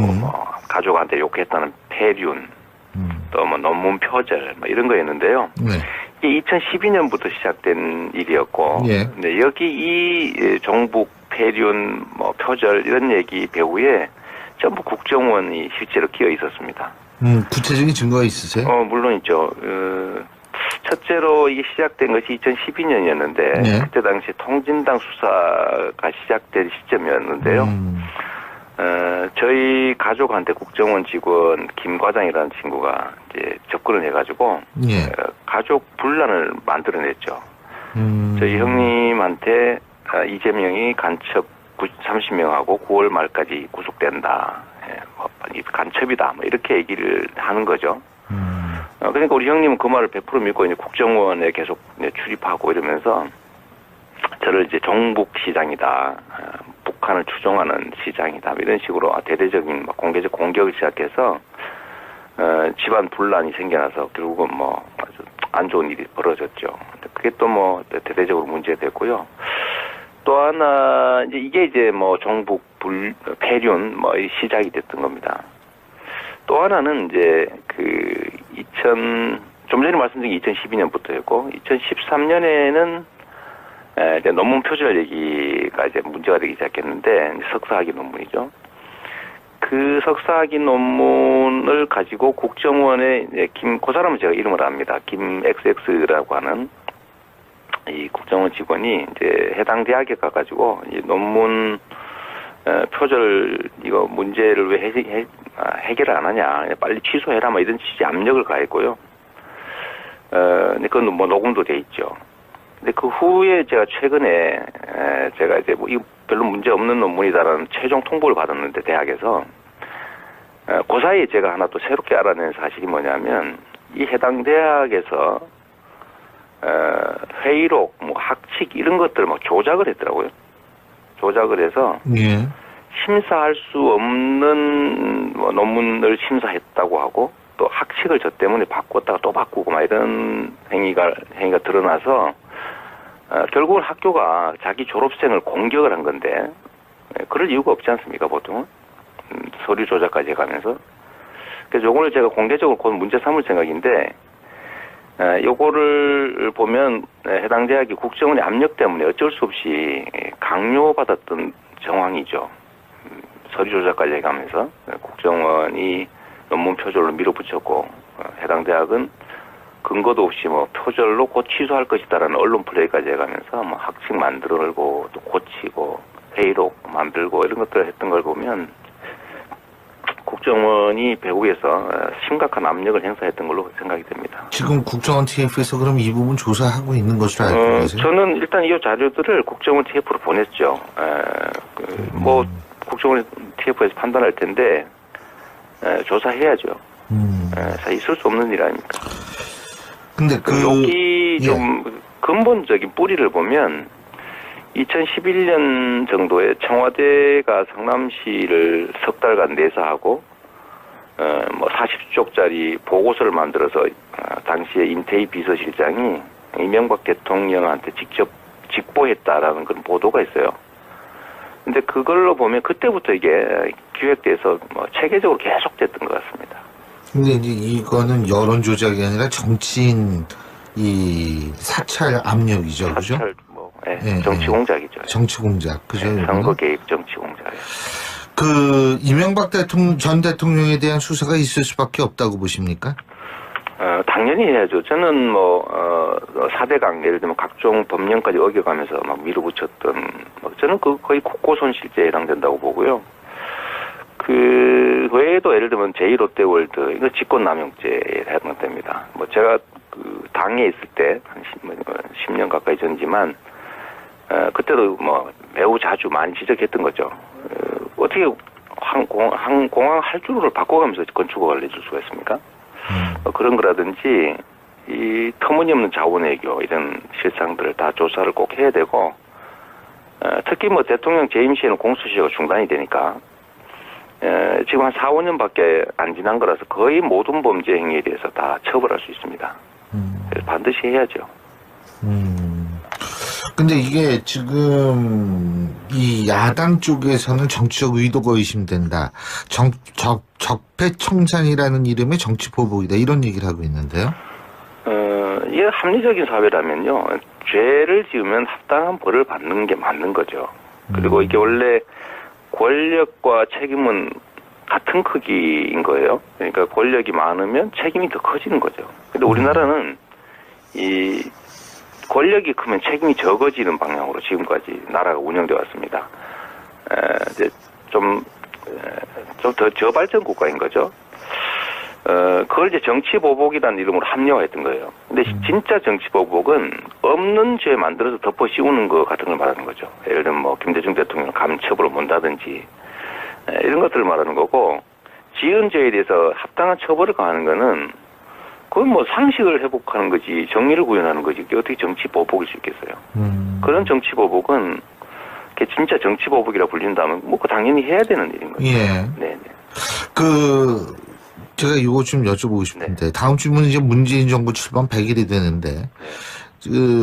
Speaker 6: 가족한테 욕했다는 폐륜, 또 논문 표절 이런 거였는데요.
Speaker 5: 네.
Speaker 6: 이게 2012년부터 시작된 일이었고, 근데 여기 이 종북, 폐륜, 표절 이런 얘기 배후에 전부 국정원이 실제로 끼어 있었습니다.
Speaker 5: 구체적인 증거가 있으세요?
Speaker 6: 물론 있죠. 첫째로 이게 시작된 것이 2012년이었는데
Speaker 5: 네.
Speaker 6: 그때 당시 통진당 수사가 시작된 시점이었는데요. 저희 가족한테 국정원 직원 김 과장이라는 친구가 이제 접근을 해가지고
Speaker 5: 예.
Speaker 6: 가족 분란을 만들어냈죠. 저희 형님한테 이재명이 간첩 30명하고 9월 말까지 구속된다. 뭐 간첩이다. 뭐 이렇게 얘기를 하는 거죠. 그러니까 우리 형님은 그 말을 100% 믿고 이제 국정원에 계속 출입하고 이러면서 저를 이제 종북시장이다. 북한을 추종하는 시장이다. 이런 식으로 대대적인 공개적 공격을 시작해서 집안 분란이 생겨나서 결국은 뭐 아주 안 좋은 일이 벌어졌죠. 그게 또 뭐 대대적으로 문제됐고요. 또 하나 이제 이게 뭐 종북 폐륜 뭐 시작이 됐던 겁니다. 또 하나는 이제 좀 전에 말씀드린 2012년부터였고 2013년에는 이제 논문 표절 얘기가 이제 문제가 되기 시작했는데 석사학위 논문이죠. 그 석사학위 논문을 가지고 국정원에 이제 그 사람은 제가 이름을 압니다. 김 XX라고 하는 이 국정원 직원이 이제 해당 대학에 가가지고 이 논문 표절 이거 문제를 왜 해결을 안 하냐, 빨리 취소해라, 뭐 이런 취지 압력을 가했고요. 근데 그건 뭐 녹음도 돼 있죠. 근데 그 후에 제가 최근에 제가 이제 뭐 이거 별로 문제 없는 논문이다라는 최종 통보를 받았는데 대학에서 그 사이에 제가 하나 또 새롭게 알아낸 사실이 뭐냐면 이 해당 대학에서 회의록, 뭐 학칙 이런 것들을 막 조작을 했더라고요. 조작을 해서
Speaker 5: 예.
Speaker 6: 심사할 수 없는 뭐 논문을 심사했다고 하고 또 학칙을 저 때문에 바꿨다가 또 바꾸고 막 이런 행위가 드러나서 결국은 학교가 자기 졸업생을 공격을 한 건데 그럴 이유가 없지 않습니까 보통은 서류 조작까지 해가면서. 그래서 요거를 제가 공개적으로 곧 문제 삼을 생각인데 요거를 보면 해당 대학이 국정원의 압력 때문에 어쩔 수 없이 강요받았던 정황이죠. 서류 조작까지 해가면서 국정원이 논문 표절로 밀어붙였고 해당 대학은 근거도 없이 뭐 표절로 곧 취소할 것이다라는 언론 플레이까지 해가면서 뭐 학칙 만들고 또 고치고 회의록 만들고 이런 것들을 했던 걸 보면 국정원이 배후에서 심각한 압력을 행사했던 걸로 생각이 됩니다.
Speaker 5: 지금 국정원 TF에서 그럼 이 부분 조사하고 있는 것으로 알고 계세요?
Speaker 6: 저는 일단 이 자료들을 국정원 TF로 보냈죠. 뭐 국정원 TF에서 판단할 텐데 조사해야죠. 있을 수 없는 일 아닙니까?
Speaker 5: 근데
Speaker 6: 여기 좀 근본적인 뿌리를 보면 2011년 정도에 청와대가 성남시를 석 달간 내사하고 뭐 40쪽짜리 보고서를 만들어서 당시에 임태희 비서실장이 이명박 대통령한테 직접 직보했다라는 그런 보도가 있어요. 근데 그걸로 보면 그때부터 이게 기획돼서 뭐 체계적으로 계속됐던 것 같습니다.
Speaker 5: 근데 이제 이거는 여론 조작이 아니라 정치인 이 사찰 압력이죠, 그죠?
Speaker 6: 사찰 정치 공작이죠.
Speaker 5: 정치 공작, 그죠?
Speaker 6: 선거 개입 정치 공작.
Speaker 5: 그 이명박 전 대통령에 대한 수사가 있을 수밖에 없다고 보십니까?
Speaker 6: 당연히 해야죠. 저는 뭐 4대강 예를 들면 각종 법령까지 어겨가면서 막 밀어붙였던 저는 그 거의 국고손실죄에 해당된다고 보고요. 그 외에도 예를 들면 제2롯데월드 이거 직권남용죄에 해당됩니다. 뭐 제가 그 당에 있을 때 한 10년 가까이 전이지만 그때도 뭐 매우 자주 많이 지적했던 거죠. 어떻게 공항 할주로를 바꿔가면서 건축허가를 내줄 수가 있습니까? 그런 거라든지 이 터무니없는 자원외교 이런 실상들을 다 조사를 꼭 해야 되고 특히 뭐 대통령 재임 시에는 공수처가 중단이 되니까 지금 한 4, 5년밖에 안 지난 거라서 거의 모든 범죄 행위에 대해서 다 처벌할 수 있습니다. 그래서 반드시 해야죠.
Speaker 5: 근데 이게 지금 이 야당 쪽에서는 정치적 의도가 의심된다. 적폐청산이라는 이름의 정치 보복이다. 이런 얘기를 하고 있는데요.
Speaker 6: 이게 합리적인 사회라면요. 죄를 지으면 합당한 벌을 받는 게 맞는 거죠. 그리고 이게 원래 권력과 책임은 같은 크기인 거예요. 그러니까 권력이 많으면 책임이 더 커지는 거죠. 근데 우리나라는 이 권력이 크면 책임이 적어지는 방향으로 지금까지 나라가 운영돼 왔습니다. 이제 좀 더 저발전 국가인 거죠. 그걸 이제 정치보복이라는 이름으로 합리화했던 거예요. 근데 진짜 정치보복은 없는 죄 만들어서 덮어 씌우는 것 같은 걸 말하는 거죠. 예를 들면 뭐 김대중 대통령 감처벌을 못하든지 이런 것들을 말하는 거고, 지은 죄에 대해서 합당한 처벌을 가하는 거는 그건 뭐 상식을 회복하는 거지 정의를 구현하는 거지 그게 어떻게 정치보복일 수 있겠어요. 그런 정치보복은 그게 진짜 정치보복이라 불린다면 뭐 그 당연히 해야 되는 일인 거죠.
Speaker 5: 예.
Speaker 6: 네네.
Speaker 5: 제가 이거 좀 여쭤보고 싶은데, 다음 주면 이제 문재인 정부 출범 100일이 되는데,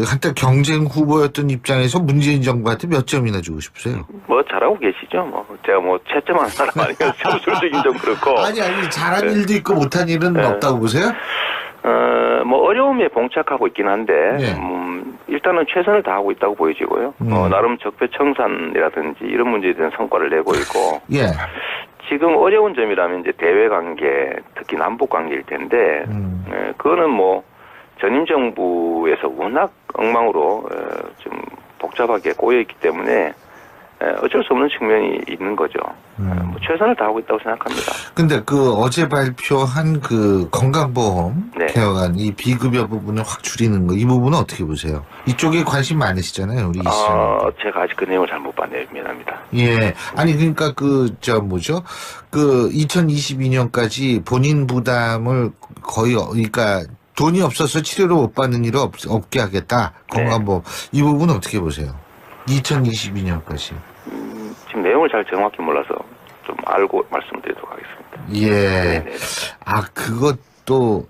Speaker 5: 한때 경쟁 후보였던 입장에서 문재인 정부한테 몇 점이나 주고 싶으세요?
Speaker 6: 뭐 잘하고 계시죠. 뭐 제가 뭐 채점하는 사람 아니어서 점수적인 좀 그렇고.
Speaker 5: 아니 잘한 일도 있고 못한 일은 없다고 보세요?
Speaker 6: 뭐 어려움에 봉착하고 있긴 한데
Speaker 5: 네.
Speaker 6: 일단은 최선을 다하고 있다고 보여지고요. 나름 적폐청산이라든지 이런 문제에 대한 성과를 내고 있고.
Speaker 5: 예.
Speaker 6: 지금 어려운 점이라면 이제 대외 관계, 특히 남북 관계일 텐데, 그거는 뭐 전임 정부에서 워낙 엉망으로 좀 복잡하게 꼬여 있기 때문에 어쩔 수 없는 측면이 있는 거죠. 뭐 최선을 다하고 있다고 생각합니다.
Speaker 5: 근데 어제 발표한 건강보험
Speaker 6: 네.
Speaker 5: 개혁안, 이 비급여 부분을 확 줄이는 거, 이 부분은 어떻게 보세요? 이쪽에 관심 많으시잖아요, 우리 이 씨는.
Speaker 6: 제가 아직 그 내용을 잘 못 봤네요. 미안합니다.
Speaker 5: 예. 아니, 그러니까 2022년까지 본인 부담을 거의, 그러니까 돈이 없어서 치료를 못 받는 일을 없게 하겠다. 건강보험. 이 부분은 어떻게 보세요? 2022년까지.
Speaker 6: 지금 내용을 잘 정확히 몰라서 좀 알고 말씀드리도록 하겠습니다.
Speaker 5: 예.
Speaker 6: 네네.
Speaker 5: 그것도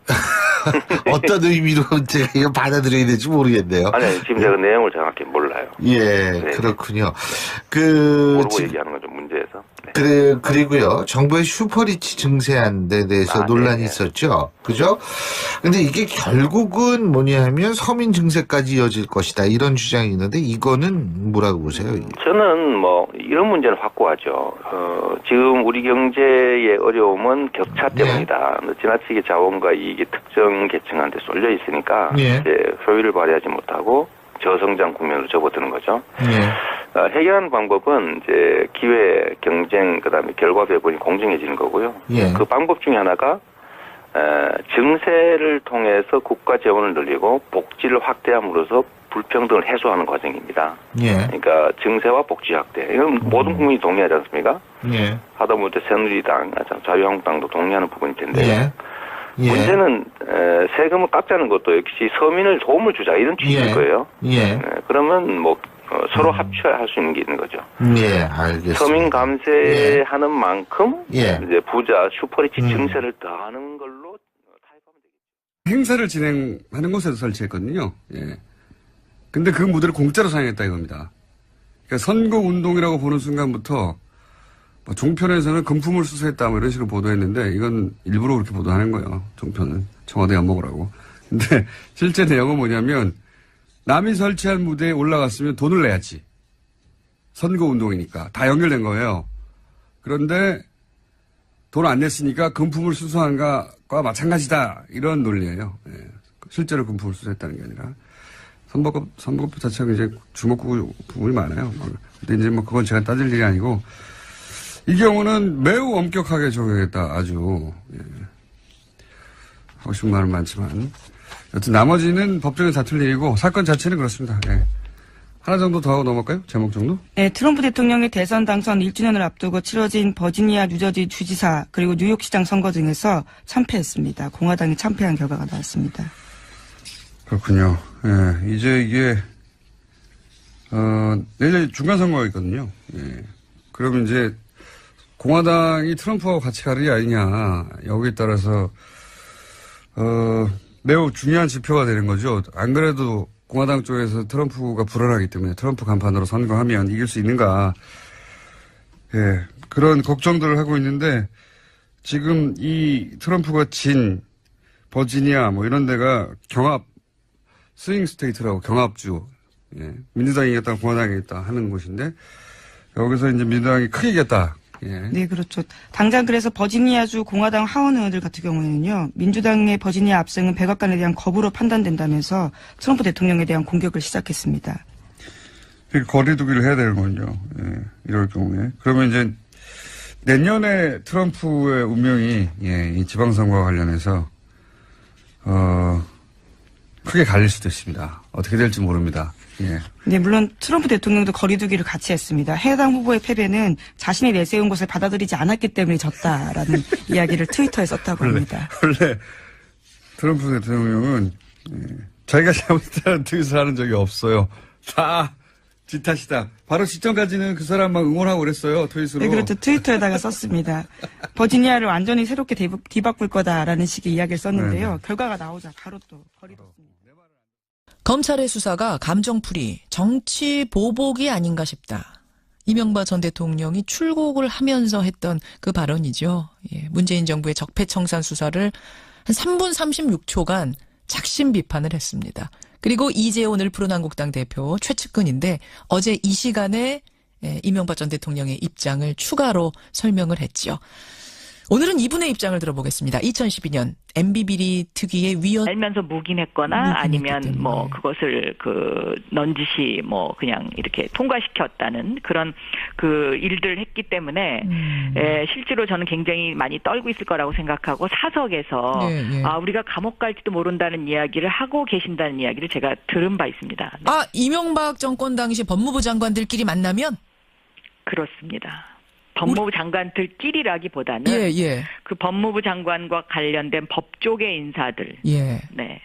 Speaker 5: 어떤 의미로 제가 이거 받아들여야 될지 모르겠네요.
Speaker 6: 아니, 지금 제가 내용을 정확히 몰라요.
Speaker 5: 예,
Speaker 6: 네네.
Speaker 5: 그렇군요.
Speaker 6: 모르고 얘기하는 건 좀 문제여서. 네.
Speaker 5: 그리고요, 정부의 슈퍼리치 증세안에 대해서 논란이
Speaker 6: 네네.
Speaker 5: 있었죠. 그죠? 근데 이게 결국은 뭐냐면 서민 증세까지 이어질 것이다. 이런 주장이 있는데, 이거는 뭐라고 보세요?
Speaker 6: 저는 뭐, 이런 문제는 확고하죠. 지금 우리 경제의 어려움은 격차 때문이다. 지나치게 자원과 이익이 특정 계층한테 쏠려 있으니까,
Speaker 5: 예.
Speaker 6: 이제 효율을 발휘하지 못하고 저성장 국면으로 접어드는 거죠.
Speaker 5: 예.
Speaker 6: 해결하는 방법은 이제 기회, 경쟁, 그다음에 결과 배분이 공정해지는 거고요.
Speaker 5: 예.
Speaker 6: 그 방법 중에 하나가 증세를 통해서 국가 재원을 늘리고 복지를 확대함으로써 불평등을 해소하는 과정입니다.
Speaker 5: 예.
Speaker 6: 그러니까 증세와 복지 확대. 이건 모든 국민이 동의하지 않습니까?
Speaker 5: 예.
Speaker 6: 하다못해 새누리당, 자유한국당도 동의하는 부분일 텐데.
Speaker 5: 예. 예.
Speaker 6: 문제는 세금을 깎자는 것도 역시 서민을 도움을 주자 이런 취지일
Speaker 5: 예.
Speaker 6: 거예요.
Speaker 5: 예.
Speaker 6: 그러면 뭐 서로 합쳐야 할 수 있는 게 있는 거죠.
Speaker 5: 예, 알겠습니다.
Speaker 6: 서민 감세하는 만큼
Speaker 5: 예.
Speaker 6: 이제 부자 슈퍼리치 증세를 더하는 걸로 타협하면 되겠죠.
Speaker 2: 행사를 진행하는 곳에서 설치했거든요. 예. 근데 그 무대를 공짜로 사용했다 이겁니다. 그러니까 선거 운동이라고 보는 순간부터 종편에서는 금품을 수수했다 뭐 이런 식으로 보도했는데 이건 일부러 그렇게 보도하는 거예요. 종편은 청와대 엿먹으라고. 근데 실제 내용은 뭐냐면 남이 설치한 무대에 올라갔으면 돈을 내야지. 선거 운동이니까 다 연결된 거예요. 그런데 돈 안 냈으니까 금품을 수수한 것과 마찬가지다 이런 논리예요. 예. 실제로 금품을 수수했다는 게 아니라 선거법 자체가 이제 주목구 부분이 많아요. 근데 이제 뭐 그건 제가 따질 일이 아니고. 이 경우는 매우 엄격하게 적용했다, 아주. 예. 하고 싶은 말은 많지만. 여튼 나머지는 법정에서 다툴 일이고, 사건 자체는 그렇습니다. 예. 하나 정도 더 하고 넘어갈까요? 제목 정도?
Speaker 1: 네, 트럼프 대통령의 대선 당선 1주년을 앞두고 치러진 버지니아, 뉴저지 주지사 그리고 뉴욕시장 선거 등에서 참패했습니다. 공화당이 참패한 결과가 나왔습니다.
Speaker 2: 그렇군요. 예. 이제 이게, 내일 중간선거가 있거든요. 예. 그러면 이제, 공화당이 트럼프하고 같이 가느냐 아니냐 여기에 따라서 매우 중요한 지표가 되는 거죠. 안 그래도 공화당 쪽에서 트럼프가 불안하기 때문에 트럼프 간판으로 선거하면 이길 수 있는가. 예, 그런 걱정들을 하고 있는데 지금 이 트럼프가 진 버지니아 뭐 이런 데가 경합 스윙 스테이트라고 경합주. 예, 민주당이 이겼다 공화당이 이겼다 하는 곳인데 여기서 이제 민주당이 크게 이겼다. 예.
Speaker 1: 네, 그렇죠. 당장 그래서 버지니아주 공화당 하원 의원들 같은 경우에는요, 민주당의 버지니아 압승은 백악관에 대한 거부로 판단된다면서 트럼프 대통령에 대한 공격을 시작했습니다.
Speaker 2: 거리두기를 해야 되는군요. 예, 이럴 경우에. 그러면 이제 내년에 트럼프의 운명이 이 지방선거와 관련해서 크게 갈릴 수도 있습니다. 어떻게 될지 모릅니다. 예.
Speaker 1: 네, 물론 트럼프 대통령도 거리두기를 같이 했습니다. 해당 후보의 패배는 자신이 내세운 것을 받아들이지 않았기 때문에 졌다라는 이야기를 트위터에 썼다고 합니다.
Speaker 2: 원래 트럼프 대통령은 자기가 잘못했다는 트윗을 하는 적이 없어요. 다 지 탓이다. 바로 직전까지는 그 사람만 응원하고 그랬어요. 트윗으로.
Speaker 1: 네, 그렇죠. 트위터에다가 썼습니다. 버지니아를 완전히 새롭게 뒤바꿀 거다라는 식의 이야기를 썼는데요.
Speaker 2: 네네.
Speaker 1: 결과가 나오자 바로 또 거리뒀습니다.
Speaker 3: 검찰의 수사가 감정풀이, 정치 보복이 아닌가 싶다. 이명박 전 대통령이 출국을 하면서 했던 그 발언이죠. 예, 문재인 정부의 적폐청산 수사를 한 3분 36초간 작심 비판을 했습니다. 그리고 이재훈을 푸른 한국당 대표 최측근인데 어제 이 시간에 이명박 전 대통령의 입장을 추가로 설명을 했죠. 오늘은 이분의 입장을 들어보겠습니다. 2012년 MB 비리 특위의 위원
Speaker 4: 알면서 묵인했거나 아니면 뭐 그것을 넌지시 뭐 그냥 이렇게 통과시켰다는 그런 그 일들을 했기 때문에 실제로 저는 굉장히 많이 떨고 있을 거라고 생각하고 사석에서 우리가 감옥 갈지도 모른다는 이야기를 하고 계신다는 이야기를 제가 들은 바 있습니다. 네.
Speaker 3: 이명박 정권 당시 법무부 장관들끼리 만나면?
Speaker 4: 그렇습니다. 법무부 장관들끼리라기보다는 그 법무부 장관과 관련된 법조계 인사들, 네,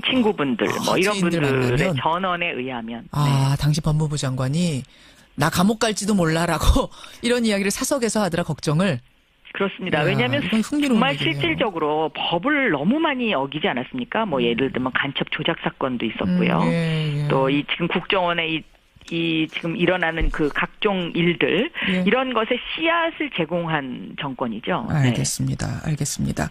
Speaker 4: 친구분들, 뭐 이런 분들의 전언에 의하면. 네.
Speaker 3: 당시 법무부 장관이 나 감옥 갈지도 몰라라고 이런 이야기를 사석에서 하더라 걱정을.
Speaker 4: 그렇습니다. 왜냐하면 정말 실질적으로 법을 너무 많이 어기지 않았습니까? 뭐 예를 들면 간첩 조작 사건도 있었고요. 또 이 지금 국정원의 이 지금 일어나는 그 각종 일들 이런 것에 씨앗을 제공한 정권이죠.
Speaker 3: 알겠습니다. 알겠습니다.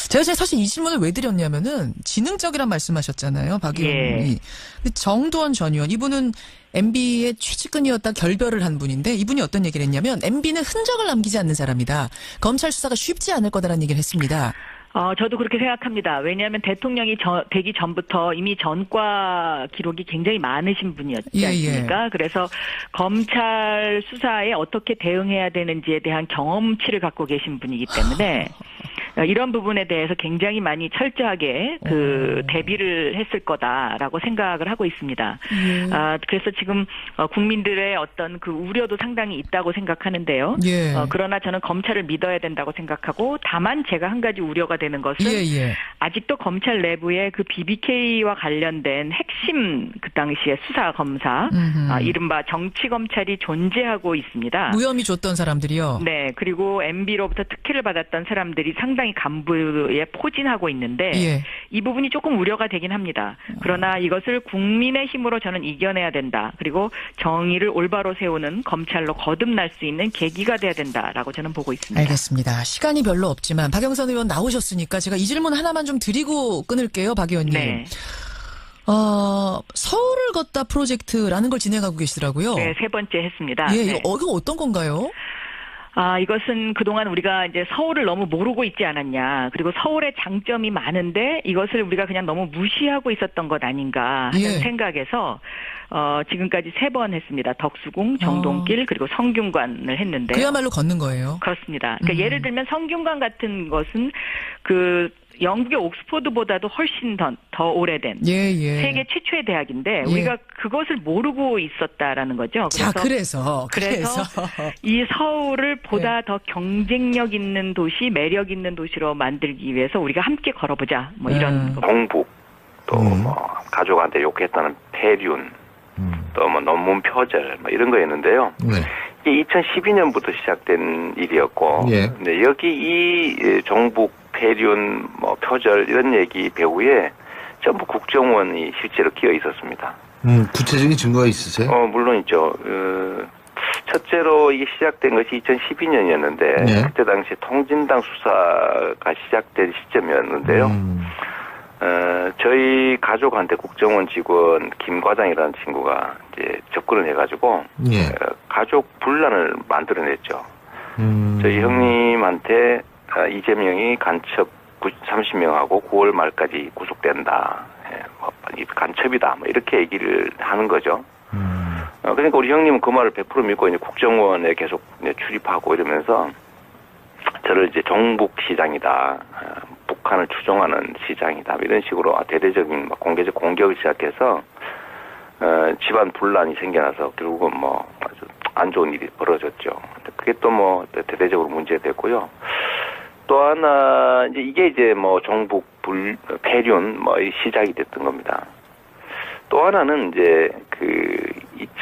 Speaker 3: 제가 사실 이 질문을 왜 드렸냐면은 지능적이란 말씀하셨잖아요, 박 의원이. 정두원 전 의원 이분은 MB의 최측근이었다 결별을 한 분인데 이분이 어떤 얘기를 했냐면 MB는 흔적을 남기지 않는 사람이다. 검찰 수사가 쉽지 않을 거다라는 얘기를 했습니다.
Speaker 4: 저도 그렇게 생각합니다. 왜냐하면 대통령이 되기 전부터 이미 전과 기록이 굉장히 많으신 분이었지 않습니까? 그래서 검찰 수사에 어떻게 대응해야 되는지에 대한 경험치를 갖고 계신 분이기 때문에 이런 부분에 대해서 굉장히 많이 철저하게 대비를 했을 거다라고 생각을 하고 있습니다. 그래서 지금 국민들의 어떤 그 우려도 상당히 있다고 생각하는데요. 그러나 저는 검찰을 믿어야 된다고 생각하고 다만 제가 한 가지 우려가 되는 것은 아직도 검찰 내부에 그 BBK와 관련된 핵심 그 당시에 수사 검사 이른바 정치 검찰이 존재하고 있습니다.
Speaker 3: 무혐의 줬던 사람들이요.
Speaker 4: 네. 그리고 MB로부터 특혜를 받았던 사람들이 상당히 간부에 포진하고 있는데 이 부분이 조금 우려가 되긴 합니다. 그러나 이것을 국민의 힘으로 저는 이겨내야 된다. 그리고 정의를 올바로 세우는 검찰로 거듭날 수 있는 계기가 돼야 된다라고 저는 보고 있습니다.
Speaker 3: 알겠습니다. 시간이 별로 없지만 박영선 의원 나오셨으니까 제가 이 질문 하나만 좀 드리고 끊을게요. 박 의원님.
Speaker 4: 네.
Speaker 3: 서울을 걷다 프로젝트라는 걸 진행하고 계시더라고요.
Speaker 4: 네. 3번째 했습니다.
Speaker 3: 이거 어떤 건가요?
Speaker 4: 이것은 그동안 우리가 이제 서울을 너무 모르고 있지 않았냐. 그리고 서울의 장점이 많은데 이것을 우리가 그냥 너무 무시하고 있었던 것 아닌가 하는 생각에서 지금까지 3번 했습니다. 덕수궁, 정동길, 그리고 성균관을 했는데.
Speaker 3: 그야말로 걷는 거예요?
Speaker 4: 그렇습니다. 그러니까 예를 들면 성균관 같은 것은 영국의 옥스퍼드보다도 훨씬 더 오래된 세계 최초의 대학인데 우리가 그것을 모르고 있었다라는 거죠. 그래서 이 서울을 보다 더 경쟁력 있는 도시, 매력 있는 도시로 만들기 위해서 우리가 함께 걸어보자. 뭐 이런
Speaker 6: 공북 또 뭐 가족한테 욕했다는 폐륜 또 뭐 논문 표절 뭐 이런 거였는데요. 이게 2012년부터 시작된 일이었고, 근데 여기 이 종북 폐륜, 뭐 표절 이런 얘기 배후에 전부 국정원이 실제로 끼어 있었습니다.
Speaker 5: 구체적인 증거가 있으세요?
Speaker 6: 물론 있죠. 첫째로 이게 시작된 것이 2012년이었는데 그때 당시 통진당 수사가 시작된 시점이었는데요. 저희 가족한테 국정원 직원 김 과장이라는 친구가 이제 접근을 해가지고 가족 분란을 만들어냈죠. 저희 형님한테 이재명이 간첩 30명하고 9월 말까지 구속된다. 뭐 간첩이다. 뭐 이렇게 얘기를 하는 거죠. 그러니까 우리 형님은 그 말을 100% 믿고 이제 국정원에 계속 이제 출입하고 이러면서 저를 이제 종북시장이다. 북한을 추종하는 시장이다. 이런 식으로 대대적인 공개적 공격을 시작해서 집안 분란이 생겨나서 결국은 뭐 아주 안 좋은 일이 벌어졌죠. 그게 또 뭐 대대적으로 문제됐고요. 또 하나 이제 이게 뭐 종북 폐륜 뭐 시작이 됐던 겁니다. 또 하나는 이제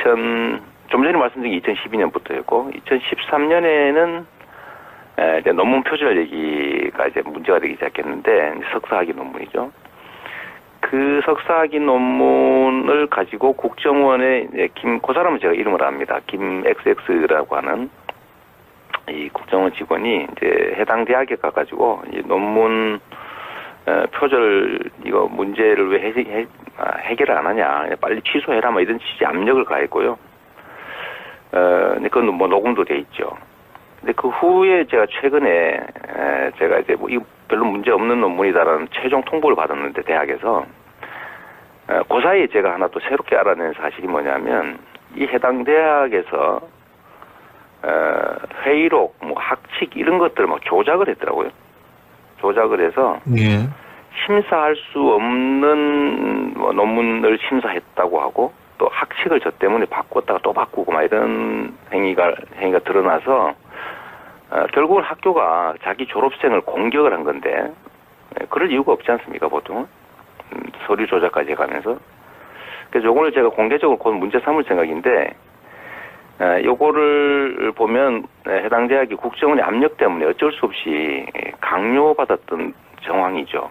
Speaker 6: 좀 전에 말씀드린 2012년부터였고 2013년에는 이제 논문 표절 얘기가 이제 문제가 되기 시작했는데 석사학위 논문이죠. 그 석사학위 논문을 가지고 국정원에 이제 그 사람은 제가 이름을 압니다. 김 XX라고 하는 이 국정원 직원이 이제 해당 대학에 가가지고 이 논문 표절 이거 문제를 왜 해결을 안 하냐, 빨리 취소해라, 뭐 이런 취지 압력을 가했고요. 근데 그건 뭐 녹음도 돼 있죠. 근데 그 후에 제가 최근에 제가 이제 뭐 이거 별로 문제 없는 논문이다라는 최종 통보를 받았는데 대학에서 그 사이에 제가 하나 또 새롭게 알아낸 사실이 뭐냐면 이 해당 대학에서 회의록, 뭐 학칙 이런 것들을 막 조작을 했더라고요. 조작을 해서
Speaker 5: 예.
Speaker 6: 심사할 수 없는 뭐 논문을 심사했다고 하고 또 학칙을 저 때문에 바꿨다가 또 바꾸고 막 이런 행위가 드러나서 결국은 학교가 자기 졸업생을 공격을 한 건데 그럴 이유가 없지 않습니까 보통은 서류 조작까지 해가면서. 그래서 요거를 제가 공개적으로 곧 문제 삼을 생각인데 요거를 보면 해당 대학이 국정원의 압력 때문에 어쩔 수 없이 강요받았던 정황이죠.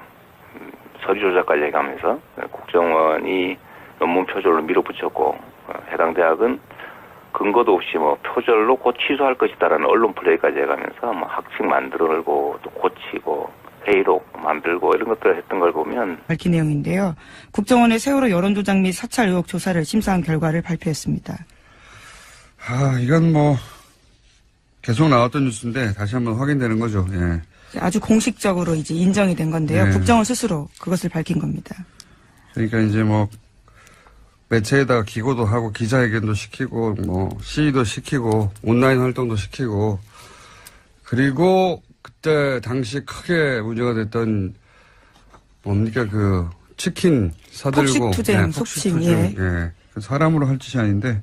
Speaker 6: 서류 조작까지 해가면서 국정원이 논문 표절로 밀어붙였고 해당 대학은 근거도 없이 뭐 표절로 곧 취소할 것이다라는 언론 플레이까지 해가면서 뭐 학칙 만들고 또 고치고 회의록 만들고 이런 것들을 했던 걸 보면
Speaker 1: 밝힌 내용인데요. 국정원의 세월호 여론조작 및 사찰 의혹 조사를 심사한 결과를 발표했습니다.
Speaker 2: 이건 뭐 계속 나왔던 뉴스인데 다시 한번 확인되는 거죠. 예.
Speaker 1: 아주 공식적으로 이제 인정이 된 건데요.
Speaker 2: 네.
Speaker 1: 국정원 스스로 그것을 밝힌 겁니다.
Speaker 2: 그러니까 이제 뭐 매체에다가 기고도 하고 기자회견도 시키고 뭐 시위도 시키고 온라인 활동도 시키고 그리고 그때 당시 크게 문제가 됐던 뭡니까 그 치킨 사들고
Speaker 1: 폭식투쟁, 속칭, 예.
Speaker 2: 예. 사람으로 할 짓이 아닌데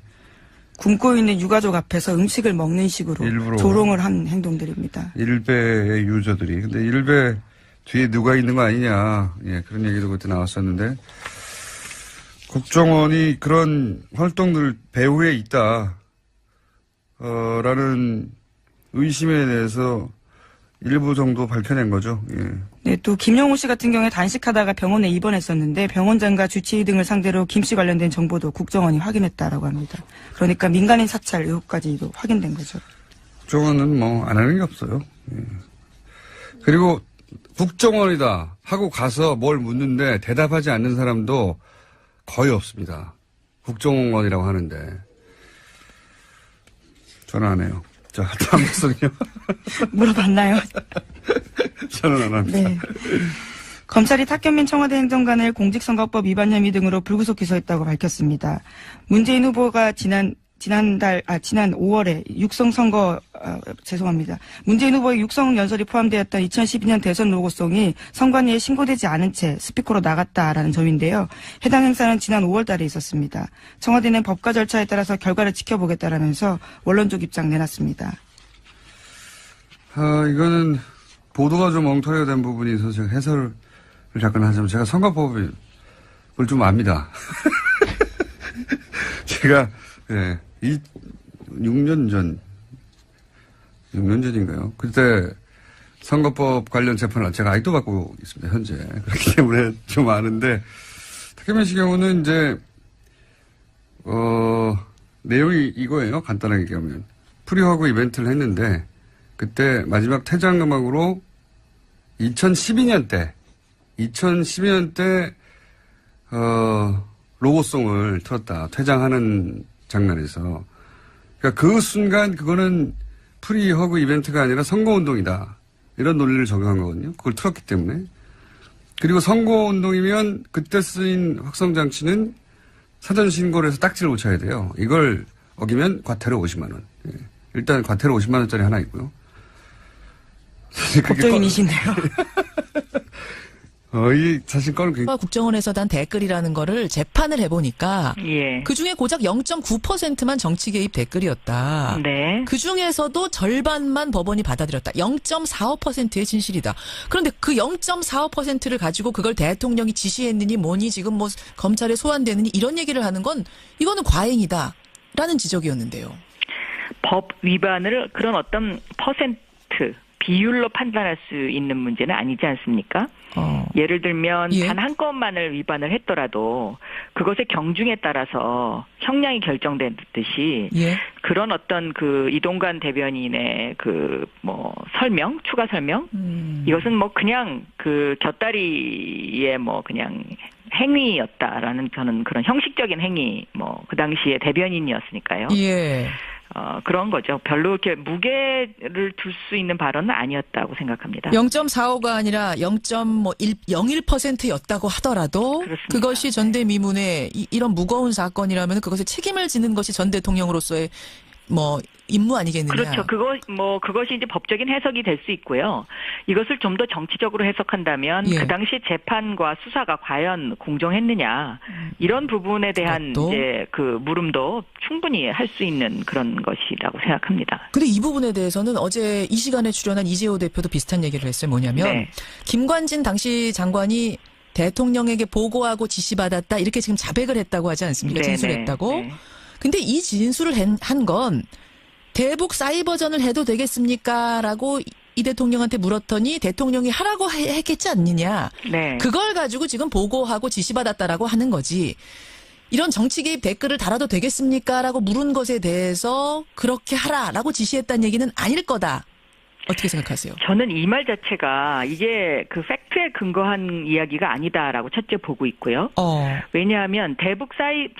Speaker 1: 굶고 있는 유가족 앞에서 음식을 먹는 식으로
Speaker 2: 일부러
Speaker 1: 조롱을 한 행동들입니다.
Speaker 2: 일베의 유저들이. 근데 일베 뒤에 누가 있는 거 아니냐. 예, 그런 얘기도 그때 나왔었는데 국정원이 그런 활동들 배후에 있다. 라는 의심에 대해서 일부 정도 밝혀낸 거죠. 예.
Speaker 1: 네, 또 김영호 씨 같은 경우에 단식하다가 병원에 입원했었는데 병원장과 주치의 등을 상대로 김 씨 관련된 정보도 국정원이 확인했다라고 합니다. 그러니까 민간인 사찰 의혹까지도 확인된 거죠.
Speaker 2: 국정원은 뭐 안 하는 게 없어요. 예. 그리고 국정원이다 하고 가서 뭘 묻는데 대답하지 않는 사람도 거의 없습니다. 국정원이라고 하는데 저는 안 해요. 자, 다음 뉴스는요.
Speaker 1: 물어봤나요?
Speaker 2: 저는 안 합니다.
Speaker 1: 네. 검찰이 탁현민 청와대 행정관을 공직선거법 위반 혐의 등으로 불구속 기소했다고 밝혔습니다. 문재인 후보가 지난 5월에 문재인 후보의 육성 연설이 포함되었던 2012년 대선 로고송이 선관위에 신고되지 않은 채 스피커로 나갔다라는 점인데요. 해당 행사는 지난 5월 달에 있었습니다. 청와대는 법과 절차에 따라서 결과를 지켜보겠다라면서 원론적 입장 내놨습니다.
Speaker 2: 이거는 보도가 좀 엉터리가 된 부분이 있어서 제가 해설을 잠깐 하자면 제가 선거법을 좀 압니다. 제가 6년 전인가요? 그때 선거법 관련 재판을 제가 아직도 받고 있습니다, 현재. 그렇기 때문에 좀 아는데, 탁현민 씨 경우는 이제, 내용이 이거예요. 간단하게 얘기하면. 프리허그 이벤트를 했는데, 그때 마지막 퇴장 음악으로 2012년 때, 로고송을 틀었다. 퇴장하는 장면에서. 그러니까 그 순간 그거는 프리 허그 이벤트가 아니라 선거운동이다. 이런 논리를 적용한 거거든요. 그걸 틀었기 때문에. 그리고 선거운동이면 그때 쓰인 확성장치는 사전 신고를 해서 딱지를 붙여야 돼요. 이걸 어기면 과태료 50만 원. 예. 일단 과태료 50만 원짜리 하나 있고요.
Speaker 1: 법조인이신데요.
Speaker 2: 이 사실 건은 굉장히
Speaker 3: 국정원에서 단 댓글이라는 거를 재판을 해보니까
Speaker 4: 예.
Speaker 3: 그중에 고작 0.9%만 정치 개입 댓글이었다.
Speaker 4: 네.
Speaker 3: 그중에서도 절반만 법원이 받아들였다. 0.45%의 진실이다. 그런데 그 0.45%를 가지고 그걸 대통령이 지시했느니 뭐니 지금 뭐 검찰에 소환되느니 이런 얘기를 하는 건 이거는 과잉이다. 라는 지적이었는데요.
Speaker 4: 법 위반을 그런 어떤 퍼센트 비율로 판단할 수 있는 문제는 아니지 않습니까? 예를 들면
Speaker 3: 예.
Speaker 4: 단 한 건만을 위반을 했더라도 그것의 경중에 따라서 형량이 결정되듯이
Speaker 3: 예.
Speaker 4: 그런 어떤 그 이동관 대변인의 그 뭐 설명, 추가 설명 이것은 뭐 그냥 그 곁다리의 뭐 그냥 행위였다라는 저는 그런 형식적인 행위 뭐 그 당시에 대변인이었으니까요.
Speaker 3: 예.
Speaker 4: 그런 거죠. 별로 이렇게 무게를 둘 수 있는 발언은 아니었다고 생각합니다.
Speaker 3: 0.45가 아니라 0.01%였다고 하더라도
Speaker 4: 그렇습니다.
Speaker 3: 그것이 전대미문의 이런 무거운 사건이라면 그것에 책임을 지는 것이 전 대통령으로서의 뭐 임무 아니겠느냐.
Speaker 4: 그렇죠. 그것이 이제 법적인 해석이 될 수 있고요. 이것을 좀 더 정치적으로 해석한다면
Speaker 3: 예.
Speaker 4: 그 당시 재판과 수사가 과연 공정했느냐 이런 부분에 대한
Speaker 3: 그것도?
Speaker 4: 이제 그 물음도 충분히 할 수 있는 그런 것이라고 생각합니다.
Speaker 3: 근데 이 부분에 대해서는 어제 이 시간에 출연한 이재호 대표도 비슷한 얘기를 했어요. 뭐냐면
Speaker 4: 네.
Speaker 3: 김관진 당시 장관이 대통령에게 보고하고 지시받았다 이렇게 지금 자백을 했다고 하지 않습니까?
Speaker 4: 네,
Speaker 3: 진술했다고.
Speaker 4: 네.
Speaker 3: 근데 이 진술을 한 건 대북 사이버전을 해도 되겠습니까? 라고 이 대통령한테 물었더니 대통령이 하라고 했겠지 않느냐.
Speaker 4: 네.
Speaker 3: 그걸 가지고 지금 보고하고 지시받았다라고 하는 거지. 이런 정치 개입 댓글을 달아도 되겠습니까? 라고 물은 것에 대해서 그렇게 하라라고 지시했다는 얘기는 아닐 거다. 어떻게 생각하세요?
Speaker 4: 저는 이 말 자체가 이게 그 팩트에 근거한 이야기가 아니다라고 첫째 보고 있고요. 왜냐하면 대북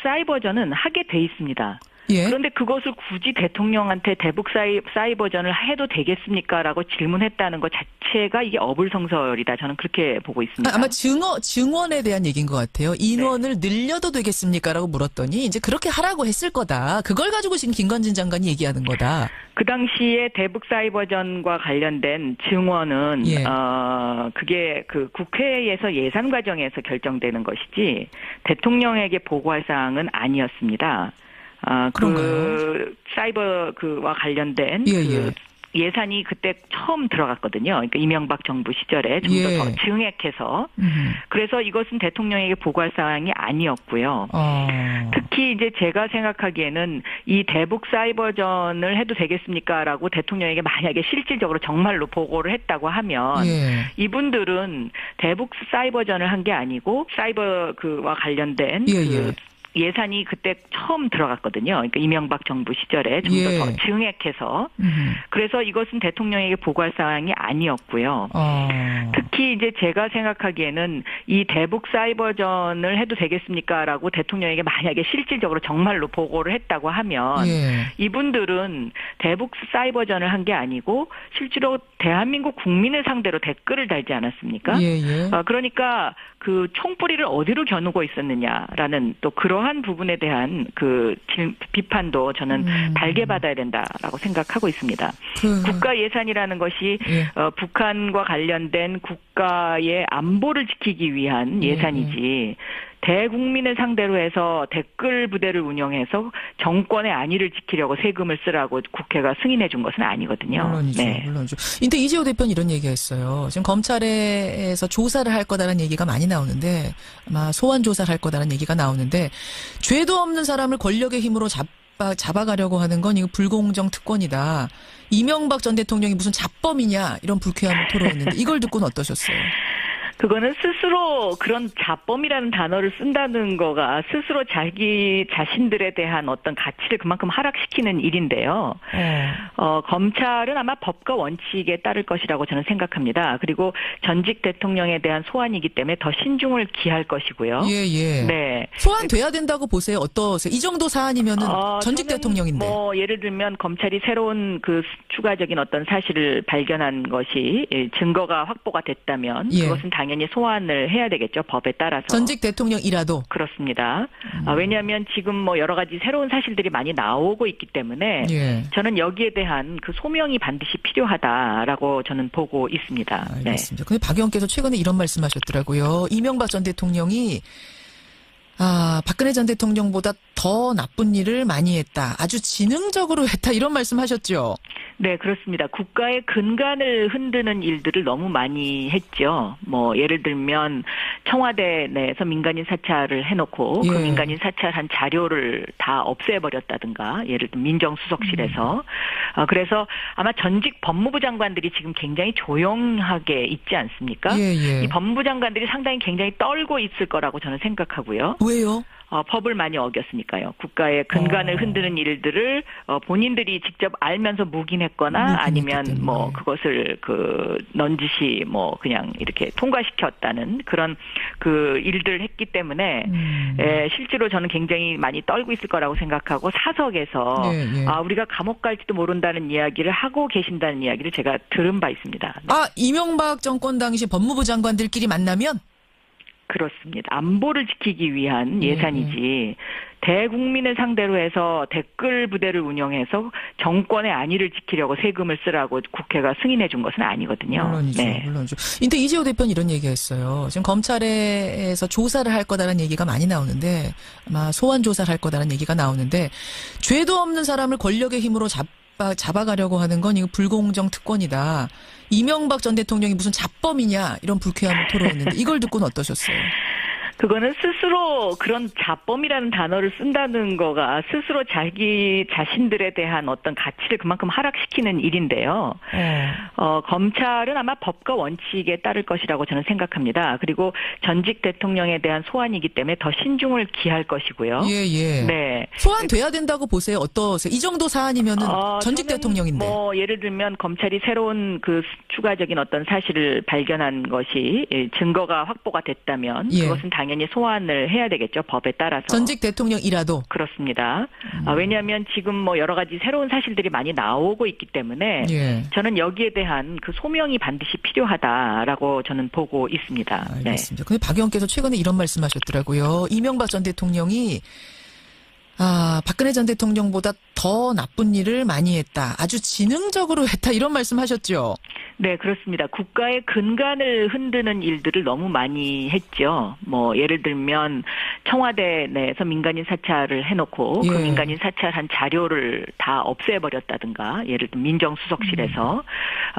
Speaker 4: 사이버전은 하게 돼 있습니다.
Speaker 3: 예.
Speaker 4: 그런데 그것을 굳이 대통령한테 대북 사이버전을 해도 되겠습니까?라고 질문했다는 것 자체가 이게 어불성설이다. 저는 그렇게 보고 있습니다.
Speaker 3: 아마 증원에 대한 얘기인 것 같아요. 인원을 늘려도 되겠습니까?라고 물었더니 이제 그렇게 하라고 했을 거다. 그걸 가지고 지금 김관진 장관이 얘기하는 거다.
Speaker 4: 그 당시에 대북 사이버전과 관련된 증언은
Speaker 3: 예.
Speaker 4: 그게 그 국회에서 예산 과정에서 결정되는 것이지 대통령에게 보고할 사항은 아니었습니다.
Speaker 3: 그런가요?
Speaker 4: 그 사이버 그와 관련된
Speaker 3: 예.
Speaker 4: 예산이 그때 처음 들어갔거든요. 그러니까 이명박 정부 시절에 좀
Speaker 3: 예.
Speaker 4: 더 증액해서 그래서 이것은 대통령에게 보고할 사항이 아니었고요. 특히 이제 제가 생각하기에는 이 대북 사이버전을 해도 되겠습니까라고 대통령에게 만약에 실질적으로 정말로 보고를 했다고 하면
Speaker 3: 예.
Speaker 4: 이분들은 대북 사이버전을 한 게 아니고 사이버 그와 관련된
Speaker 3: 예.
Speaker 4: 예산이 그때 처음 들어갔거든요. 그러니까 이명박 정부 시절에 좀
Speaker 3: 예.
Speaker 4: 더 증액해서 그래서 이것은 대통령에게 보고할 사항이 아니었고요. 특히 이제 제가 생각하기에는 이 대북 사이버전을 해도 되겠습니까라고 대통령에게 만약에 실질적으로 정말로 보고를 했다고 하면
Speaker 3: 예.
Speaker 4: 이분들은 대북 사이버전을 한 게 아니고 실제로 대한민국 국민을 상대로 댓글을 달지 않았습니까?
Speaker 3: 예.
Speaker 4: 그러니까 그 총뿌리를 어디로 겨누고 있었느냐라는 또 그러한 부분에 대한 그 비판도 저는 달게 받아야 된다라고 생각하고 있습니다. 국가 예산이라는 것이
Speaker 3: 예.
Speaker 4: 북한과 관련된 국가의 안보를 지키기 위한 예산이지 대국민을 상대로 해서 댓글 부대를 운영해서 정권의 안위를 지키려고 세금을 쓰라고 국회가 승인해 준 것은 아니거든요.
Speaker 3: 물론이죠.
Speaker 4: 네.
Speaker 3: 물론이죠. 근데 이재호 대표는 이런 얘기했어요. 지금 검찰에서 조사를 할 거다라는 얘기가 많이 나오는데 아마 소환 조사를 할 거다라는 얘기가 나오는데 죄도 없는 사람을 권력의 힘으로 잡아가려고 하는 건 이거 불공정 특권이다. 이명박 전 대통령이 무슨 잡범이냐 이런 불쾌함을 토로했는데 이걸 듣고는 어떠셨어요?
Speaker 4: 그거는 스스로 그런 자범이라는 단어를 쓴다는 거가 스스로 자기 자신들에 대한 어떤 가치를 그만큼 하락시키는 일인데요. 검찰은 아마 법과 원칙에 따를 것이라고 저는 생각합니다. 그리고 전직 대통령에 대한 소환이기 때문에 더 신중을 기할 것이고요.
Speaker 3: 예.
Speaker 4: 네.
Speaker 3: 소환돼야 된다고 보세요. 어떠세요? 이 정도 사안이면은 전직
Speaker 4: 저는
Speaker 3: 대통령인데.
Speaker 4: 뭐 예를 들면 검찰이 새로운 그 추가적인 어떤 사실을 발견한 것이 증거가 확보가 됐다면
Speaker 3: 예.
Speaker 4: 그것은 당연히 소환을 해야 되겠죠. 법에 따라서.
Speaker 3: 전직 대통령이라도.
Speaker 4: 그렇습니다. 왜냐하면 지금 뭐 여러 가지 새로운 사실들이 많이 나오고 있기 때문에
Speaker 3: 예.
Speaker 4: 저는 여기에 대한 그 소명이 반드시 필요하다라고 저는 보고 있습니다.
Speaker 3: 알겠습니다. 근데 박 의원께서 최근에 이런 말씀하셨더라고요. 이명박 전 대통령이 박근혜 전 대통령보다 더 나쁜 일을 많이 했다. 아주 지능적으로 했다. 이런 말씀하셨죠.
Speaker 4: 네, 그렇습니다. 국가의 근간을 흔드는 일들을 너무 많이 했죠. 뭐 예를 들면 청와대 내에서 민간인 사찰을 해놓고
Speaker 3: 예.
Speaker 4: 그 민간인 사찰한 자료를 다 없애버렸다든가, 예를 들면 민정수석실에서. 그래서 아마 전직 법무부 장관들이 지금 굉장히 조용하게 있지 않습니까?
Speaker 3: 예.
Speaker 4: 이 법무부 장관들이 상당히 굉장히 떨고 있을 거라고 저는 생각하고요.
Speaker 3: 왜요?
Speaker 4: 법을 많이 어겼으니까요. 국가의 근간을 흔드는 일들을 본인들이 직접 알면서 묵인했거나 아니면
Speaker 3: 때문에.
Speaker 4: 뭐 그것을 넌지시 뭐 그냥 이렇게 통과시켰다는 그런 그 일들을 했기 때문에 실제로 저는 굉장히 많이 떨고 있을 거라고 생각하고 사석에서
Speaker 3: 예.
Speaker 4: 우리가 감옥 갈지도 모른다는 이야기를 하고 계신다는 이야기를 제가 들은 바 있습니다.
Speaker 3: 이명박 정권 당시 법무부 장관들끼리 만나면?
Speaker 4: 그렇습니다. 안보를 지키기 위한 예산이지 대국민을 상대로 해서 댓글 부대를 운영해서 정권의 안위를 지키려고 세금을 쓰라고 국회가 승인해 준 것은 아니거든요.
Speaker 3: 물론이죠.
Speaker 4: 네.
Speaker 3: 물론이죠. 인데 이재호 대표는 이런 얘기했어요. 지금 검찰에서 조사를 할 거다라는 얘기가 많이 나오는데 아마 소환 조사를 할 거다라는 얘기가 나오는데 죄도 없는 사람을 권력의 힘으로 잡아가려고 하는 건 이거 불공정 특권이다. 이명박 전 대통령이 무슨 잡범이냐 이런 불쾌함을 토로했는데 이걸 듣고는 어떠셨어요?
Speaker 4: 그거는 스스로 그런 자범이라는 단어를 쓴다는 거가 스스로 자기 자신들에 대한 어떤 가치를 그만큼 하락시키는 일인데요. 검찰은 아마 법과 원칙에 따를 것이라고 저는 생각합니다. 그리고 전직 대통령에 대한 소환이기 때문에 더 신중을 기할 것이고요.
Speaker 3: 예.
Speaker 4: 네.
Speaker 3: 소환돼야 된다고 보세요. 어떠세요? 이 정도 사안이면은 전직 대통령인데.
Speaker 4: 뭐 예를 들면 검찰이 새로운 그 추가적인 어떤 사실을 발견한 것이 증거가 확보가 됐다면 그것은 당연히 소환을 해야 되겠죠. 법에 따라서.
Speaker 3: 전직 대통령이라도.
Speaker 4: 그렇습니다. 왜냐하면 지금 뭐 여러 가지 새로운 사실들이 많이 나오고 있기 때문에 저는 여기에 대한 그 소명이 반드시 필요하다라고 저는 보고 있습니다.
Speaker 3: 알겠습니다. 근데 박 의원께서 최근에 이런 말씀하셨더라고요. 이명박 전 대통령이 박근혜 전 대통령보다 더 나쁜 일을 많이 했다. 아주 지능적으로 했다. 이런 말씀하셨죠.
Speaker 4: 네, 그렇습니다. 국가의 근간을 흔드는 일들을 너무 많이 했죠. 뭐 예를 들면 청와대 내에서 민간인 사찰을 해놓고 그 민간인 사찰한 자료를 다 없애버렸다든가, 예를 들면 민정수석실에서.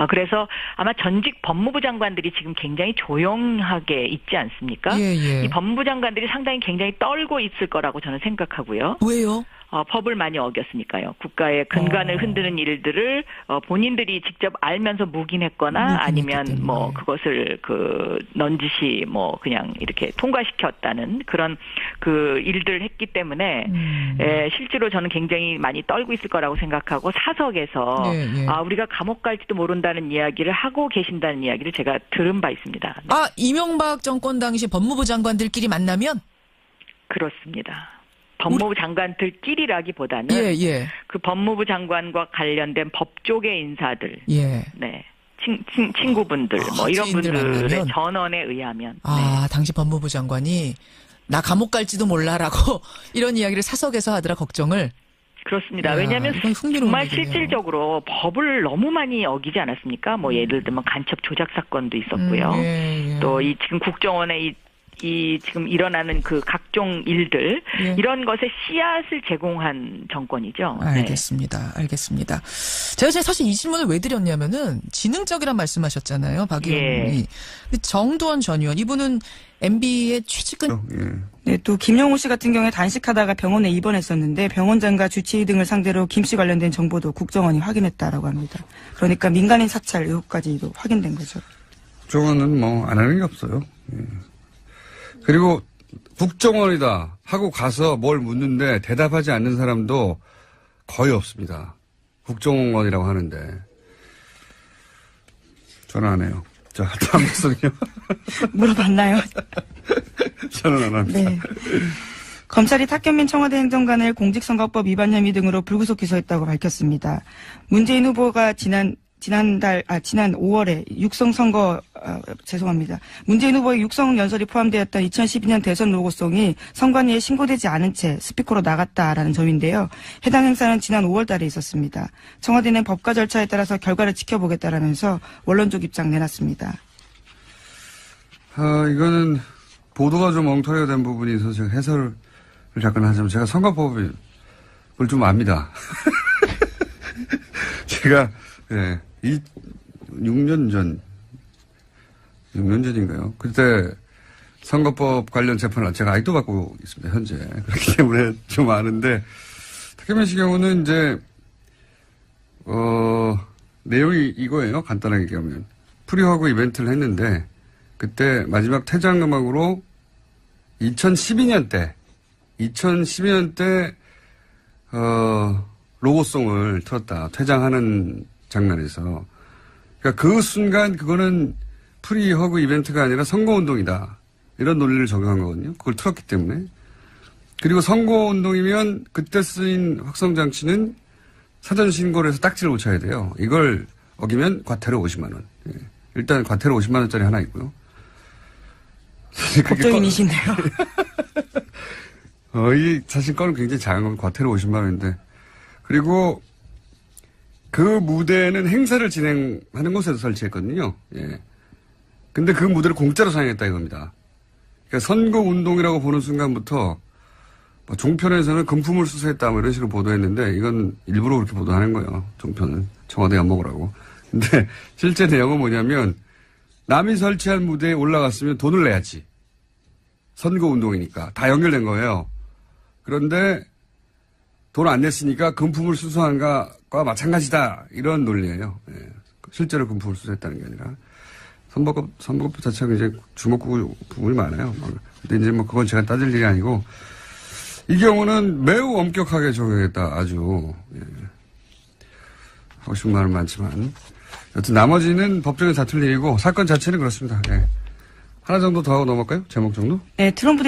Speaker 4: 그래서 아마 전직 법무부 장관들이 지금 굉장히 조용하게 있지 않습니까? 이 법무부 장관들이 상당히 굉장히 떨고 있을 거라고 저는 생각하고요.
Speaker 3: 왜요?
Speaker 4: 법을 많이 어겼으니까요. 국가의 근간을 흔드는 일들을 본인들이 직접 알면서 묵인했거나 아니면 뭐 그것을 넌지시 뭐 그냥 이렇게 통과시켰다는 그런 그 일들을 했기 때문에 실제로 저는 굉장히 많이 떨고 있을 거라고 생각하고 사석에서 우리가 감옥 갈지도 모른다는 이야기를 하고 계신다는 이야기를 제가 들은 바 있습니다.
Speaker 3: 이명박 정권 당시 법무부 장관들끼리 만나면?
Speaker 4: 그렇습니다. 법무부 장관들끼리라기보다는 그 법무부 장관과 관련된 법조계 인사들, 네, 친구분들, 뭐 이런 분들의 전언에 의하면.
Speaker 3: 당시 법무부 장관이 나 감옥 갈지도 몰라라고 이런 이야기를 사석에서 하더라 걱정을.
Speaker 4: 그렇습니다. 왜냐하면 정말 실질적으로 법을 너무 많이 어기지 않았습니까? 뭐 예를 들면 간첩 조작 사건도 있었고요. 또 이 지금 국정원의 이 지금 일어나는 그 각종 일들 이런 것에 씨앗을 제공한 정권이죠.
Speaker 3: 알겠습니다. 알겠습니다. 제가 사실 이 질문을 왜 드렸냐면은 지능적이란 말씀하셨잖아요, 박 의원이. 정두원 전 의원 이분은 MB의 최측근.
Speaker 1: 네, 또 김영호 씨 같은 경우에 단식하다가 병원에 입원했었는데 병원장과 주치의 등을 상대로 김 씨 관련된 정보도 국정원이 확인했다라고 합니다. 그러니까 민간인 사찰 의혹까지도 확인된 거죠.
Speaker 2: 국정원은 뭐 안 하는 게 없어요. 예. 그리고 국정원이다 하고 가서 뭘 묻는데 대답하지 않는 사람도 거의 없습니다. 국정원이라고 하는데. 저는 안 해요. 자, 다음 것은요.
Speaker 1: 물어봤나요?
Speaker 2: 저는 안 합니다.
Speaker 1: 네. 검찰이 탁현민 청와대 행정관을 공직선거법 위반 혐의 등으로 불구속 기소했다고 밝혔습니다. 문재인 후보가 지난 5월에 문재인 후보의 육성 연설이 포함되었던 2012년 대선 로고송이 선관위에 신고되지 않은 채 스피커로 나갔다라는 점인데요. 해당 행사는 지난 5월 달에 있었습니다. 청와대는 법과 절차에 따라서 결과를 지켜보겠다라면서 원론적 입장 내놨습니다.
Speaker 2: 이거는 보도가 좀 엉터리가 된 부분이 있어서 제가 해설을 잠깐 하자면 제가 선거법을 좀 압니다. 제가 6년 전인가요? 그때 선거법 관련 재판을 제가 아직도 받고 있습니다, 현재. 그렇기 때문에 좀 아는데, 탁현민 씨 경우는 이제, 내용이 이거예요. 간단하게 얘기하면. 프리허그 이벤트를 했는데, 그때 마지막 퇴장 음악으로 2012년 때, 로고송을 틀었다. 퇴장하는 장면에서. 그러니까 그 순간 그거는 프리허그 이벤트가 아니라 선거운동이다. 이런 논리를 적용한 거거든요. 그걸 틀었기 때문에. 그리고 선거운동이면 그때 쓰인 확성장치는 사전 신고를 해서 딱지를 붙여야 돼요. 이걸 어기면 과태료 50만 원. 예. 일단 과태료 50만 원짜리 하나 있고요.
Speaker 1: 법조인이신데요.
Speaker 2: 이 사실 건은 굉장히 작은 건 과태료 50만 원인데. 그리고 그 무대는 행사를 진행하는 곳에서 설치했거든요. 예. 근데 그 무대를 공짜로 사용했다 이겁니다. 그러니까 선거운동이라고 보는 순간부터 뭐 종편에서는 금품을 수수했다 뭐 이런 식으로 보도했는데 이건 일부러 그렇게 보도하는 거예요. 종편은. 청와대 엿먹으라고. 근데 실제 내용은 뭐냐면 남이 설치한 무대에 올라갔으면 돈을 내야지. 선거운동이니까. 다 연결된 거예요. 그런데 돈 안 냈으니까 금품을 수수한 것과 마찬가지다. 이런 논리예요. 예. 실제로 금품을 수수했다는 게 아니라. 선거법 자체가 이제 주목구 부분이 많아요. 근데 이제 뭐 그건 제가 따질 일이 아니고 이 경우는 매우 엄격하게 적용했다. 아주. 예. 하고 싶은 말은 많지만. 여튼 나머지는 법정에서 다툴 일이고 사건 자체는 그렇습니다. 예. 하나 정도 더 하고 넘어갈까요? 제목 정도?
Speaker 1: 네, 트럼프